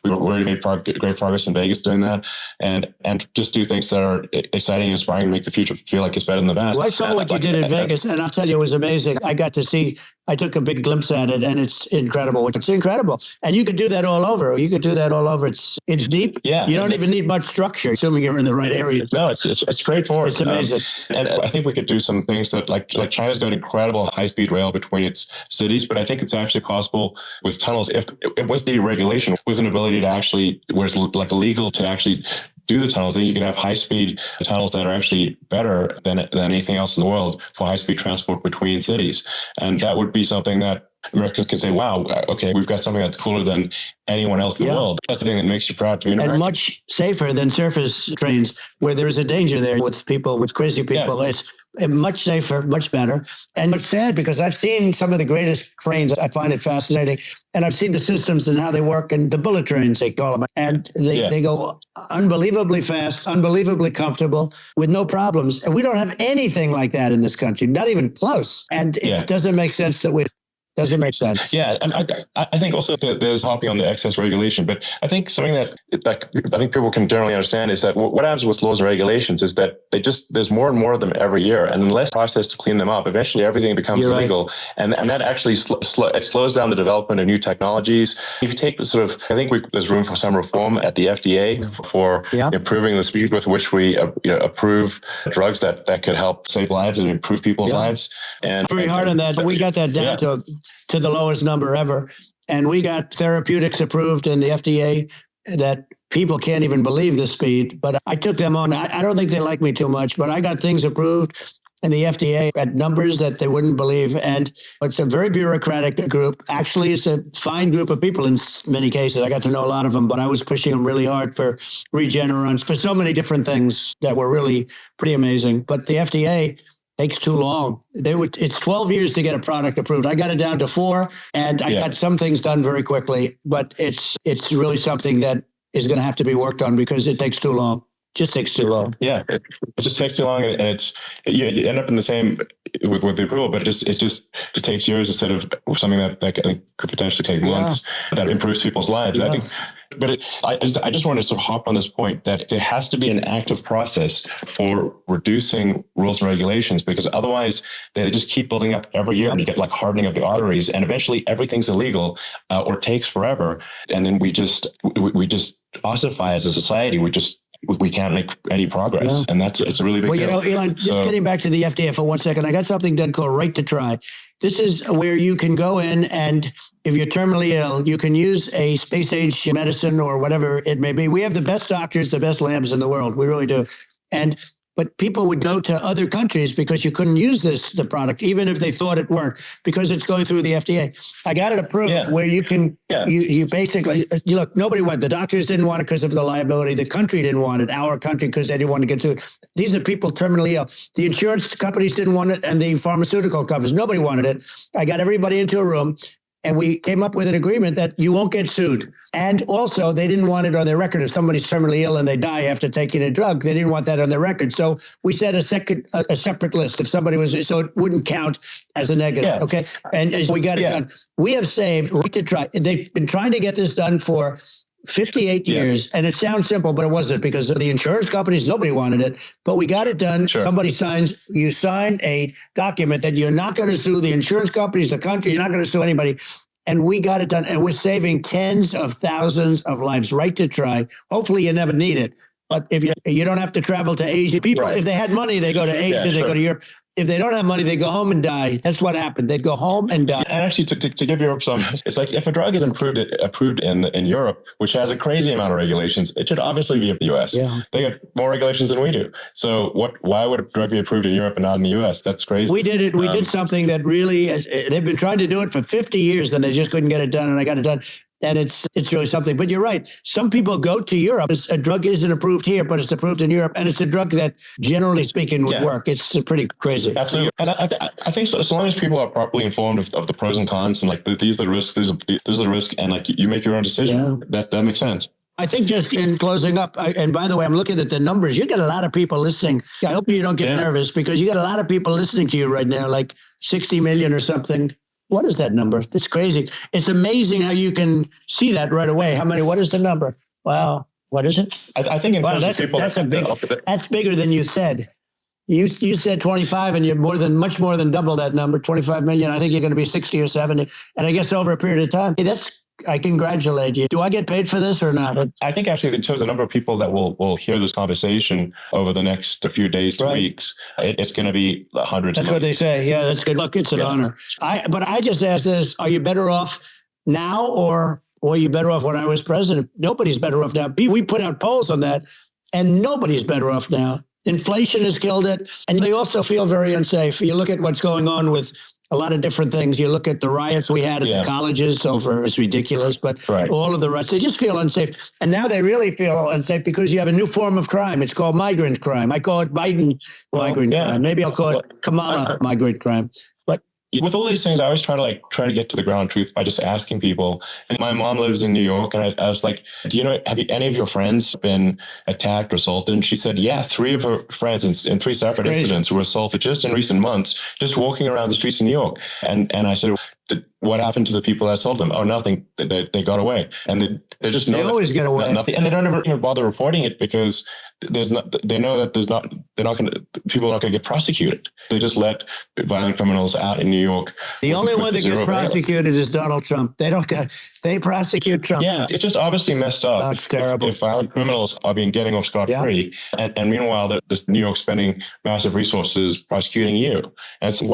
We already made great progress in Vegas doing that, and just do things that are exciting and inspiring to make the future feel like it's better than the past. Well, I saw what you did in Vegas, and I'll tell you, it was amazing. I took a big glimpse at it, and it's incredible. It's incredible. And you could do that all over. It's deep. Yeah. You don't even need much structure, assuming you're in the right area. No, it's straightforward. It's amazing. And I think we could do some things that like China's got incredible high-speed rail between its cities, but I think it's actually possible with tunnels, if with the regulation, with an ability to actually, where it's illegal to actually do the tunnels, then you can have high-speed tunnels that are actually better than anything else in the world for high-speed transport between cities. And that would be something that Americans can say, wow, okay, we've got something that's cooler than anyone else in the world. That's the thing that makes you proud to be an American. And much safer than surface trains, where there is a danger there with crazy people. Yeah. It's much safer, much better. And it's sad because I've seen some of the greatest trains. I find it fascinating. And I've seen the systems and how they work, and the bullet trains, they call them. And they go unbelievably fast, unbelievably comfortable, with no problems. And we don't have anything like that in this country, not even close. And it doesn't make sense that doesn't make sense. Yeah, and I think also that there's hopping on the excess regulation, but I think something that I think people can generally understand is that what happens with laws and regulations is that there's more and more of them every year, and unless process to clean them up, eventually everything becomes illegal, and that actually it slows down the development of new technologies. If you take I think there's room for some reform at the FDA for improving the speed with which we approve drugs that could help save lives and improve people's lives. And very hard on that, but we got that down to the lowest number ever. And we got therapeutics approved in the FDA that people can't even believe the speed. But I took them on. I don't think they like me too much, but I got things approved in the FDA at numbers that they wouldn't believe. And it's a very bureaucratic group. Actually, it's a fine group of people in many cases. I got to know a lot of them, but I was pushing them really hard for Regeneron, for so many different things that were really pretty amazing. But the FDA takes too long. It's 12 years to get a product approved. I got it down to 4, and I got some things done very quickly, but it's really something that is going to have to be worked on because it takes too long. Just takes too long. Yeah, it just takes too long, and you end up in the same with the approval, but it takes years instead of something that I think could potentially take months that improves people's lives. I think But I just want to sort of hop on this point that there has to be an active process for reducing rules and regulations, because otherwise they just keep building up every year and you get like hardening of the arteries, and eventually everything's illegal or takes forever. And then we just ossify as a society. We can't make any progress. And it's a really big deal. Well, Elon, just getting back to the FDA for 1 second, I got something done called Right to Try. This is where you can go in, and if you're terminally ill, you can use a space age medicine or whatever it may be. We have the best doctors, the best labs in the world. We really do. But people would go to other countries because you couldn't use the product, even if they thought it worked, because it's going through the FDA. I got it approved where you can, you basically, look, nobody wanted, the doctors didn't want it because of the liability. The country didn't want it, our country, because they didn't want to get sued. These are people terminally ill. The insurance companies didn't want it, and the pharmaceutical companies, nobody wanted it. I got everybody into a room, and we came up with an agreement that you won't get sued. And also, they didn't want it on their record. If somebody's terminally ill and they die after taking a drug, they didn't want that on their record. So we set a separate list if somebody was, so it wouldn't count as a negative. Okay. And as we got it done, we have saved Right to Try. They've been trying to get this done for 58 years. And it sounds simple, but it wasn't, because of the insurance companies, nobody wanted it. But we got it done. Somebody you sign a document that you're not going to sue the insurance companies, the country, you're not going to sue anybody. And we got it done. And we're saving tens of thousands of lives. Right to Try. Hopefully you never need it. But if you don't have to travel to Asia. People, if they had money, they go to Asia, they go to Europe. If they don't have money, they go home and die. That's what happened. They'd go home and die. And actually, to give Europe some, it's like if a drug is approved in Europe, which has a crazy amount of regulations, it should obviously be in the U.S. They got more regulations than we do. So why would a drug be approved in Europe and not in the U.S.? That's crazy. We did it. We did something that really, they've been trying to do it for 50 years, and they just couldn't get it done, and I got it done. And it's really something. But you're right. Some people go to Europe. A drug isn't approved here, but it's approved in Europe. And it's a drug that, generally speaking, would work. It's pretty crazy. Absolutely. And I think so, as long as people are properly informed of the pros and cons, and like these are the risks, these are the risks, and like you make your own decision, that makes sense. I think just in closing up, and by the way, I'm looking at the numbers. You got a lot of people listening. I hope you don't get nervous, because you got a lot of people listening to you right now, like 60 million or something. What is that number? That's crazy. It's amazing how you can see that right away. What is the number? Wow. What is it? I think in terms of people, that's bigger than you said. You said 25, and you're much more than double that number, 25 million. I think you're going to be 60 or 70. And I guess over a period of time, I congratulate you. Do I get paid for this or not? I think actually in terms of the number of people that will hear this conversation over the next few days to weeks, it's going to be hundreds. That's what they say. Yeah, that's good. Look, it's an honor. But I just asked this, are you better off now, or are you better off when I was president? Nobody's better off now. We put out polls on that, and nobody's better off now. Inflation has killed it, and they also feel very unsafe. You look at what's going on with a lot of different things. You look at the riots we had at the colleges over, it's ridiculous, but all of the riots, they just feel unsafe. And now they really feel unsafe because you have a new form of crime. It's called migrant crime. I call it Biden migrant crime. Maybe I'll call it Kamala migrant crime. But with all these things, I always try to get to the ground truth by just asking people. And my mom lives in New York, and I was like, have any of your friends been attacked or assaulted? And she said, 3 of her friends in 3 separate incidents were assaulted just in recent months, just walking around the streets in New York. And I said, what happened to the people that assaulted them? Oh, nothing. They got away, and they just know they always get away. Nothing, and they don't ever even bother reporting it because they know that people are not going to get prosecuted. They just let violent criminals out in New York. The only one that gets prosecuted is Donald Trump. They prosecute Trump. Yeah, it's just obviously messed up. That's terrible. If violent criminals are getting off scot-free, and meanwhile, this New York spending massive resources prosecuting you. And so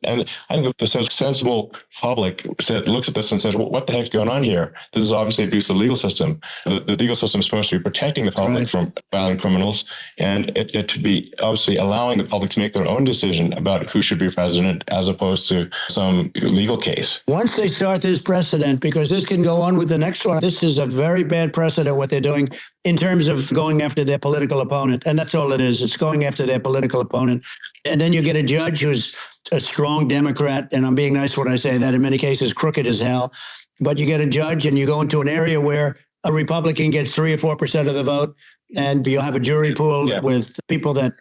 and I think the sensible public looks at this and says, well, what the heck's going on here? This is obviously abuse of the legal system. The legal system is supposed to be protecting the public from violent criminals, and it should be obviously allowing the public to make their own decision about who should be president as opposed to some legal case. Once they start this precedent, because this can go on with the next one, this is a very bad precedent what they're doing in terms of going after their political opponent. And that's all it is. It's going after their political opponent. And then you get a judge who's a strong Democrat, and I'm being nice when I say that, in many cases crooked as hell. But you get a judge and you go into an area where a Republican gets 3 or 4% of the vote, and you have a jury pool with people that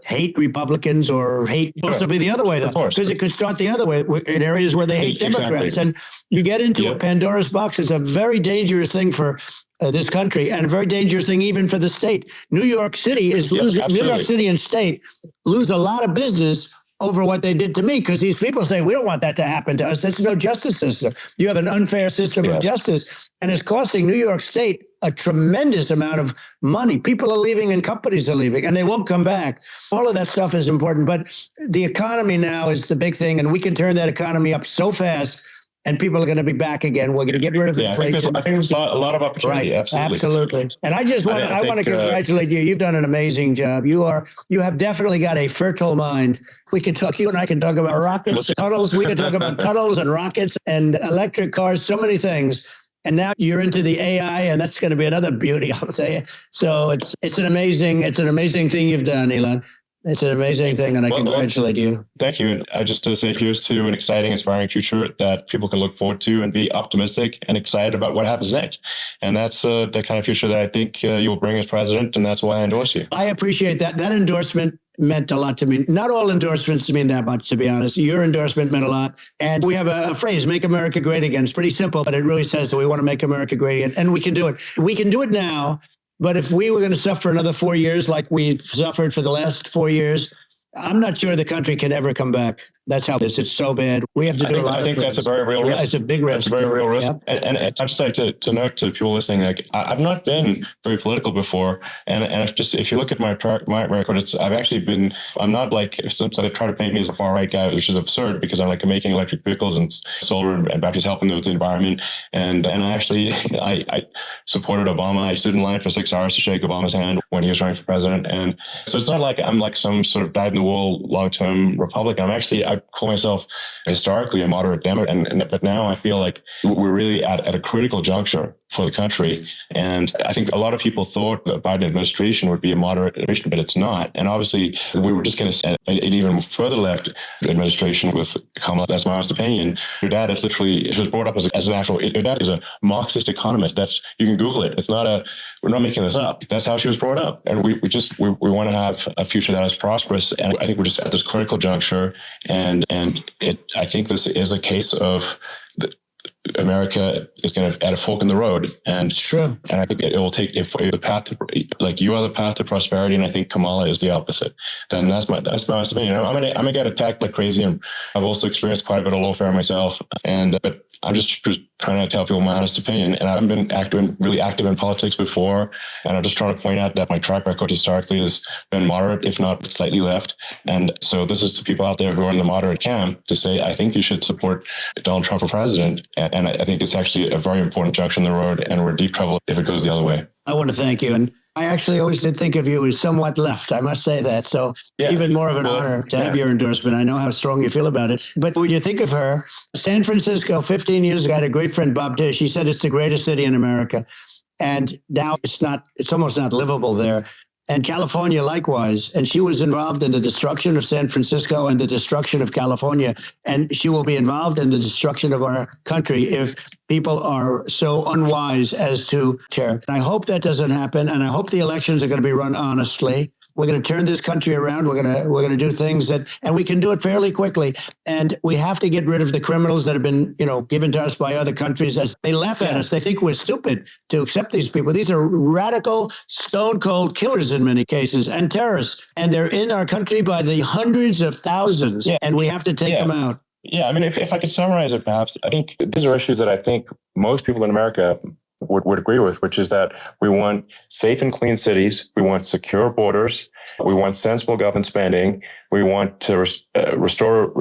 hate Republicans or hate supposed to be the other way, though, because it could start the other way in areas where they hate Democrats. And you get into a Pandora's box. It's a very dangerous thing for this country, and a very dangerous thing even for the state. New York City is losing. New York City and state lose a lot of business over what they did to me, because these people say, we don't want that to happen to us. There's no justice system. You have an unfair system of justice, and it's costing New York State a tremendous amount of money. People are leaving and companies are leaving, and they won't come back. All of that stuff is important, but the economy now is the big thing, and we can turn that economy up so fast, and people are going to be back again. We're going to get rid of inflation. I think there's a lot of opportunity. Right. Absolutely. And I just want I want to congratulate you. You've done an amazing job. You have definitely got a fertile mind. We can talk. You and I can talk about rockets, tunnels. We can talk about tunnels and rockets and electric cars. So many things. And now you're into the AI, and that's going to be another beauty, I'll say. So it's an amazing thing you've done, Elon. It's an amazing thing, and I congratulate you. Thank you. And I just say here's to an exciting, inspiring future that people can look forward to and be optimistic and excited about what happens next. And that's the kind of future that I think you'll bring as president, and that's why I endorse you. I appreciate that. That endorsement meant a lot to me. Not all endorsements mean that much, to be honest. Your endorsement meant a lot. And we have a phrase, make America great again. It's pretty simple, but it really says that we want to make America great again. And we can do it. We can do it now. But if we were going to suffer another 4 years like we've suffered for the last 4 years, I'm not sure the country can ever come back. That's how this is so bad. We have to do a lot of things. I think that's a very real risk. Yeah, it's a big risk. It's a very real risk. Yep. And I'd just like to note to people listening, like I've not been very political before. And if you look at my record, I'm not like, some try to paint me as a far right guy, which is absurd because I'm like making electric vehicles and solar and batteries helping with the environment. And I supported Obama. I stood in line for 6 hours to shake Obama's hand when he was running for president. And so it's not like I'm like some sort of dyed in the wool long-term Republican. I call myself historically a moderate Democrat, but now I feel like we're really at a critical juncture for the country. And I think a lot of people thought the Biden administration would be a moderate administration, but it's not. And obviously, we were just going to send an even further left administration with Kamala. That's my honest opinion. Her dad is literally, she was brought up as an actual, her dad is a Marxist economist. You can Google it. We're not making this up. That's how she was brought up. And we want to have a future that is prosperous. And I think we're just at this critical juncture. And I think this is a case of America is going to add a fork in the road, and sure. And I think it will take the path to, like, you are the path to prosperity, and I think Kamala is the opposite. Then that's my honest opinion. I'm gonna get attacked like crazy, and I've also experienced quite a bit of lawfare myself. But I'm just trying to tell people my honest opinion, and I've been really active in politics before, and I'm just trying to point out that my track record historically has been moderate, if not slightly left. And so this is to people out there who are in the moderate camp to say, I think you should support Donald Trump for president. And I think it's actually a very important junction in the road, and we're in deep trouble if it goes the other way. I want to thank you. And I actually always did think of you as somewhat left. I must say that. So even more of an honor to have your endorsement. I know how strong you feel about it. But when you think of her, San Francisco, 15 years ago, I had a great friend, Bob Dish. He said it's the greatest city in America. And now it's almost not livable there. And California likewise. And she was involved in the destruction of San Francisco and the destruction of California. And she will be involved in the destruction of our country if people are so unwise as to care. And I hope that doesn't happen. And I hope the elections are going to be run honestly. We're going to turn this country around. We're going to do things and we can do it fairly quickly. And we have to get rid of the criminals that have been, given to us by other countries. As they laugh at us, they think we're stupid to accept these people. These are radical, stone cold killers in many cases, and terrorists. And they're in our country by the hundreds of thousands. And we have to take them out. Yeah, I mean, if I could summarize it, perhaps, I think these are issues that I think most people in America would agree with, which is that we want safe and clean cities. We want secure borders. We want sensible government spending. We want to restore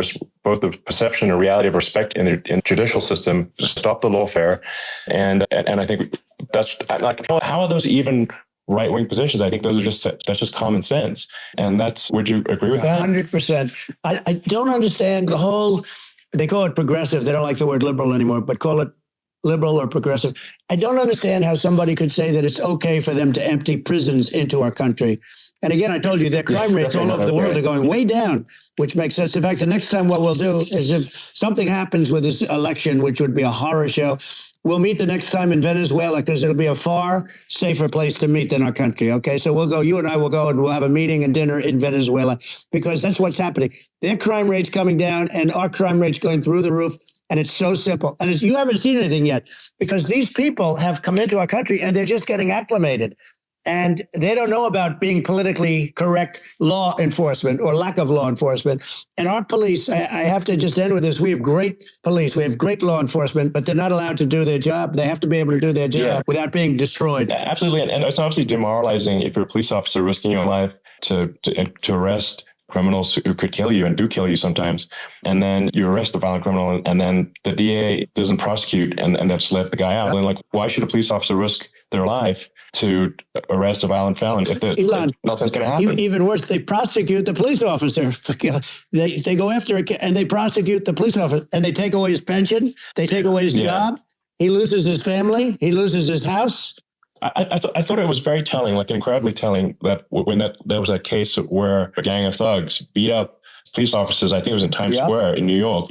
both the perception and reality of respect in the judicial system, to stop the lawfare. And I think that's like, how are those even right-wing positions? I think that's just common sense. And would you agree with that? 100%. I don't understand the whole, they call it progressive. They don't like the word liberal anymore, but call it liberal or progressive. I don't understand how somebody could say that it's okay for them to empty prisons into our country. And again, I told you their crime rates all over the world are going way down, which makes sense. In fact, the next time what we'll do is if something happens with this election, which would be a horror show, we'll meet the next time in Venezuela because it'll be a far safer place to meet than our country. Okay, so we'll go, you and I will go and we'll have a meeting and dinner in Venezuela because that's what's happening. Their crime rate's coming down and our crime rate's going through the roof. And it's so simple. And you haven't seen anything yet because these people have come into our country and they're just getting acclimated. And they don't know about being politically correct law enforcement or lack of law enforcement. And our police, I have to just end with this. We have great police. We have great law enforcement, but they're not allowed to do their job. They have to be able to do their job without being destroyed. Absolutely. And it's obviously demoralizing if you're a police officer risking your life to arrest criminals who could kill you and do kill you sometimes. And then you arrest the violent criminal and then the DA doesn't prosecute and that's let the guy out. And like, why should a police officer risk their life to arrest a violent felon if nothing's going to happen? Even worse, they prosecute the police officer. They go after it and they prosecute the police officer and they take away his pension. They take away his job. He loses his family. He loses his house. I thought it was very telling, like incredibly telling, that when there was that case where a gang of thugs beat up police officers, I think it was in Times Square in New York,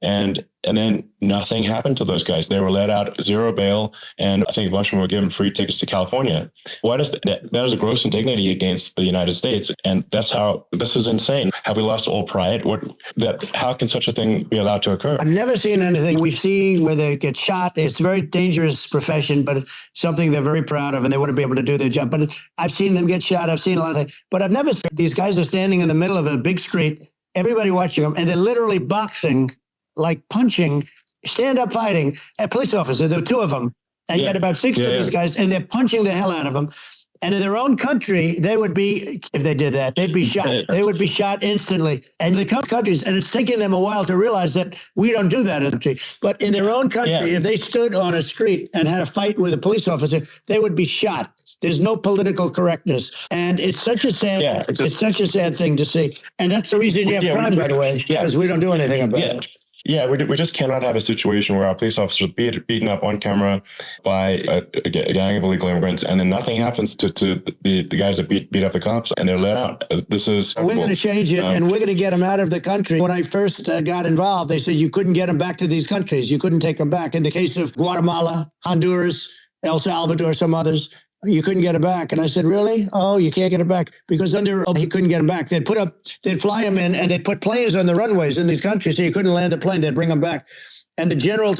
and then nothing happened to those guys. They were let out, zero bail, and I think a bunch of them were given free tickets to California. Why does that is a gross indignity against the United States, and this is insane. Have we lost all pride? How can such a thing be allowed to occur? I've never seen anything. We've seen where they get shot. It's a very dangerous profession, but it's something they're very proud of, and they want to be able to do their job. But I've seen them get shot. I've seen a lot of things, but I've never seen these guys are standing in the middle of a big street, everybody watching them, and they're literally boxing, like punching, stand-up fighting a police officer. There were two of them, and you had about six of these guys, and they're punching the hell out of them. And in their own country, they would be, if they did that, they'd be shot. They would be shot instantly. And they come to countries, and it's taking them a while to realize that we don't do that in the country. But in their own country, if they stood on a street and had a fight with a police officer, they would be shot. There's no political correctness. And it's such a sad, it's such a sad thing to see. And that's the reason you have crime, by the way, because we don't do anything about it. Yeah, we just cannot have a situation where our police officers are beaten up on camera by a gang of illegal immigrants, and then nothing happens to the guys that beat up the cops, and they're let out. This is we're going to change it, and we're going to get them out of the country. When I first got involved, they said you couldn't get them back to these countries. You couldn't take them back. In the case of Guatemala, Honduras, El Salvador, some others, you couldn't get it back. And I said, really? Oh, you can't get it back? Because he couldn't get him back. They'd fly him in and they'd put planes on the runways in these countries so you couldn't land a plane. They'd bring them back. And the generals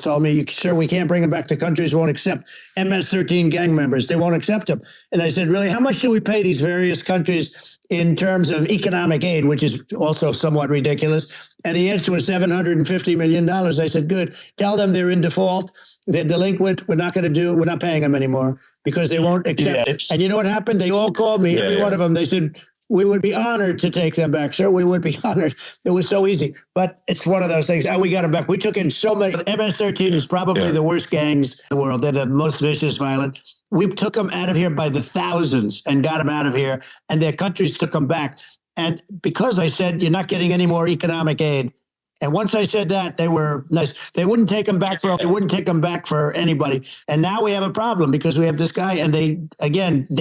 told me, sir, we can't bring them back. The countries won't accept MS-13 gang members. They won't accept them. And I said, really, how much do we pay these various countries in terms of economic aid, which is also somewhat ridiculous? And the answer was $750 million. I said, good. Tell them they're in default. They're delinquent. We're not paying them anymore because they won't accept. And you know what happened? They all called me, every one of them. They said, we would be honored to take them back, sir. We would be honored. It was so easy. But it's one of those things. We got them back. We took in so many. MS-13 is probably the worst gangs in the world. They're the most vicious, violent. We took them out of here by the thousands and got them out of here. And their countries took them back. And because I said, you're not getting any more economic aid. And once I said that, they were nice. They wouldn't take them back for anybody. And now we have a problem because we have this guy, and they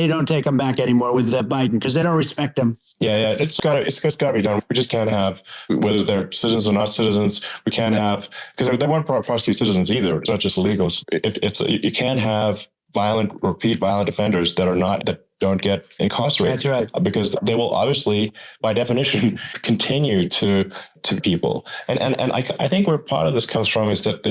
don't take them back anymore with Biden because they don't respect him. Yeah, it's got to be done. We just can't have, whether they're citizens or not citizens, we can't have, because they won't prosecute citizens either. It's not just illegals. You can't have repeat violent offenders that don't get incarcerated. That's right. Because they will obviously, by definition, continue to people. And I think where part of this comes from is that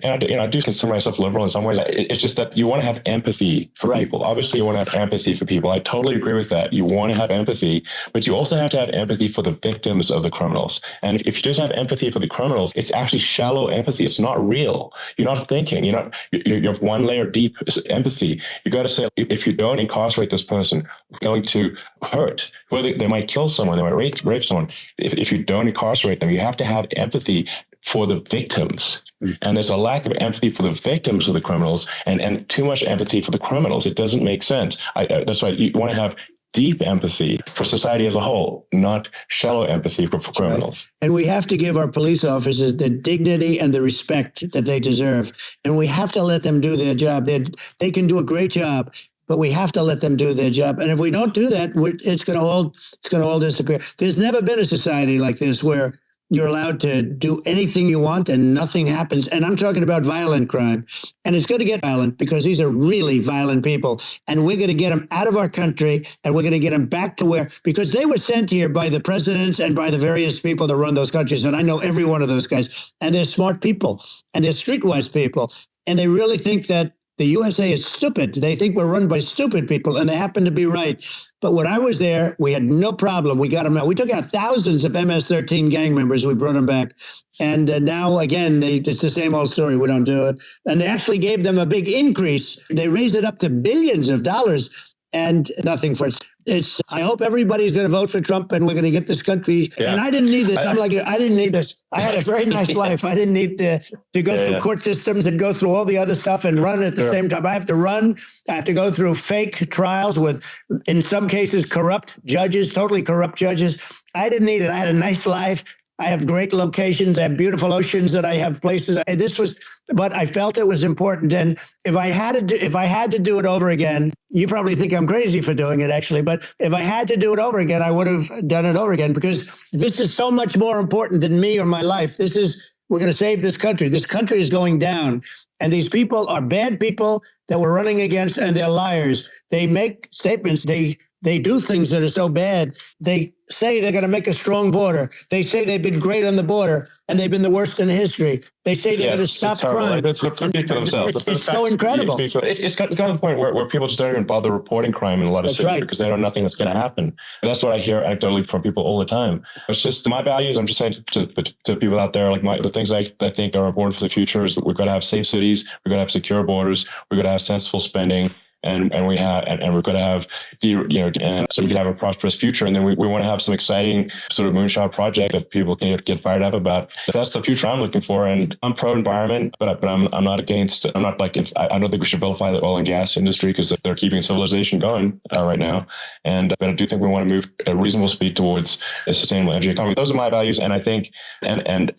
I do consider myself liberal in some ways. It's just that you want to have empathy for people. Obviously, you want to have empathy for people. I totally agree with that. You want to have empathy, but you also have to have empathy for the victims of the criminals. And if you just have empathy for the criminals, it's actually shallow empathy. It's not real. You're not thinking. You're one layer deep empathy. You got to say, if you don't incarcerate this person, it's going to hurt. Whether they might kill someone, they might rape someone. If you don't incarcerate them, you have to have empathy for the victims. And there's a lack of empathy for the victims of the criminals and too much empathy for the criminals. It doesn't make sense. That's why you want to have deep empathy for society as a whole, not shallow empathy for criminals. Right. And we have to give our police officers the dignity and the respect that they deserve. And we have to let them do their job. They can do a great job, but we have to let them do their job. And if we don't do that, it's going to all disappear. There's never been a society like this where you're allowed to do anything you want and nothing happens. And I'm talking about violent crime. And it's going to get violent because these are really violent people. And we're going to get them out of our country and we're going to get them back to where, because they were sent here by the presidents and by the various people that run those countries. And I know every one of those guys. And they're smart people and they're streetwise people. And they really think that the USA is stupid. They think we're run by stupid people, and they happen to be right. But when I was there, we had no problem. We got them out. We took out thousands of MS-13 gang members. We brought them back. And now, again, it's the same old story. We don't do it. And they actually gave them a big increase. They raised it up to billions of dollars and nothing for it. I hope everybody's going to vote for Trump and we're going to get this country. Yeah. And I didn't need this. I didn't need this. I had a very nice life. I didn't need to go through court systems and go through all the other stuff and run at the same time. I have to run. I have to go through fake trials with, in some cases, corrupt judges, totally corrupt judges. I didn't need it. I had a nice life. I have great locations. I have beautiful oceans that I have places. But I felt it was important. And if I had to do it over again, you probably think I'm crazy for doing it, actually. But if I had to do it over again, I would have done it over again because this is so much more important than me or my life. We're going to save this country. This country is going down. And these people are bad people that we're running against, and they're liars. They make statements. They do things that are so bad. They say they're going to make a strong border. They say they've been great on the border, and they've been the worst in history. They say they're going to stop crime. It's so incredible. It's got to the point where people just don't even bother reporting crime in a lot of cities because they know nothing that's going to happen. That's what I hear anecdotally from people all the time. It's just my values. I'm just saying to people out there, like the things I think are important for the future is that we've got to have safe cities, we've got to have secure borders, we've got to have sensible spending. And we're going to have, and so we can have a prosperous future. And then we want to have some exciting sort of moonshot project that people can get fired up about. That's the future I'm looking for. And I'm pro environment, but I'm not against. I don't think we should vilify the oil and gas industry because they're keeping civilization going right now. But I do think we want to move at a reasonable speed towards a sustainable energy economy. Those are my values, and I think, and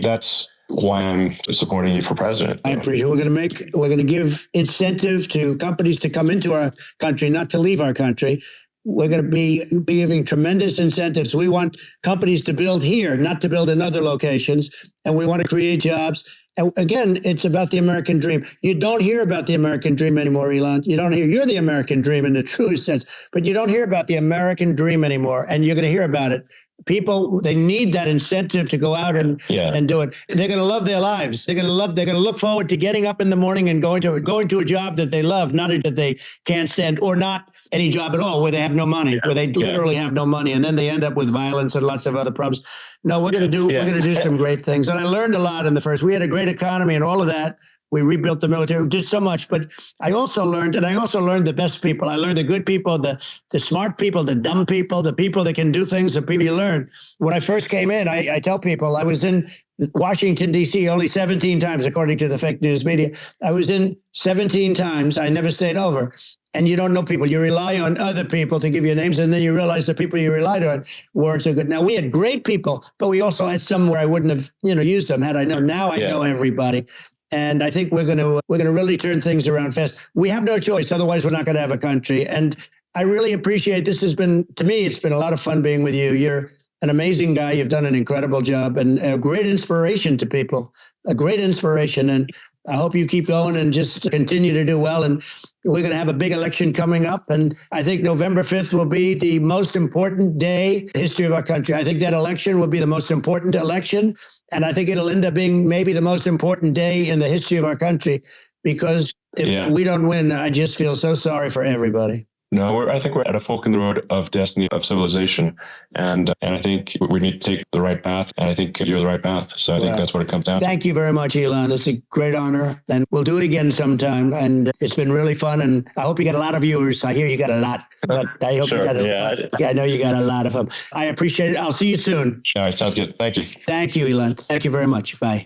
that's why I'm supporting you for president. I appreciate it. We're going to give incentive to companies to come into our country, not to leave our country. We're going to be giving tremendous incentives. We want companies to build here, not to build in other locations. And we want to create jobs. And again, it's about the American dream. You don't hear about the American dream anymore, Elon. You're the American dream in the truest sense, but you don't hear about the American dream anymore. And you're going to hear about it. People, they need that incentive to go out and do it. They're going to love their lives. They're going to look forward to getting up in the morning and going to a job that they love, not that they can't stand, or not any job at all where they have no money, where they literally have no money, and then they end up with violence and lots of other problems. No, we're going to do some great things. And I learned a lot in the first. We had a great economy and all of that. We rebuilt the military, we did so much, but I also learned the best people. I learned the good people, the smart people, the dumb people, the people that can do things, the people you learn. When I first came in, I tell people I was in Washington, D.C. only 17 times, according to the fake news media. I was in 17 times. I never stayed over. And you don't know people. You rely on other people to give you names, and then you realize the people you relied on weren't so good. Now, we had great people, but we also had some where I wouldn't have used them had I known. Now I know everybody. And I think we're going to really turn things around fast. We have no choice. Otherwise, we're not going to have a country. And I really appreciate this. To me, it's been a lot of fun being with you. You're an amazing guy. You've done an incredible job and a great inspiration to people, a great inspiration. And I hope you keep going and just continue to do well. And we're going to have a big election coming up. And I think November 5th will be the most important day in the history of our country. I think that election will be the most important election. And I think it'll end up being maybe the most important day in the history of our country, because if we don't win, I just feel so sorry for everybody. No, I think we're at a fork in the road of destiny, of civilization. And I think we need to take the right path. And I think you're the right path. So I think that's what it comes down to. Thank you very much, Elon. It's a great honor. And we'll do it again sometime. And it's been really fun. And I hope you get a lot of viewers. I hear you got a lot. But I hope you got a lot. I know you got a lot of them. I appreciate it. I'll see you soon. All right. Sounds good. Thank you. Thank you, Elon. Thank you very much. Bye.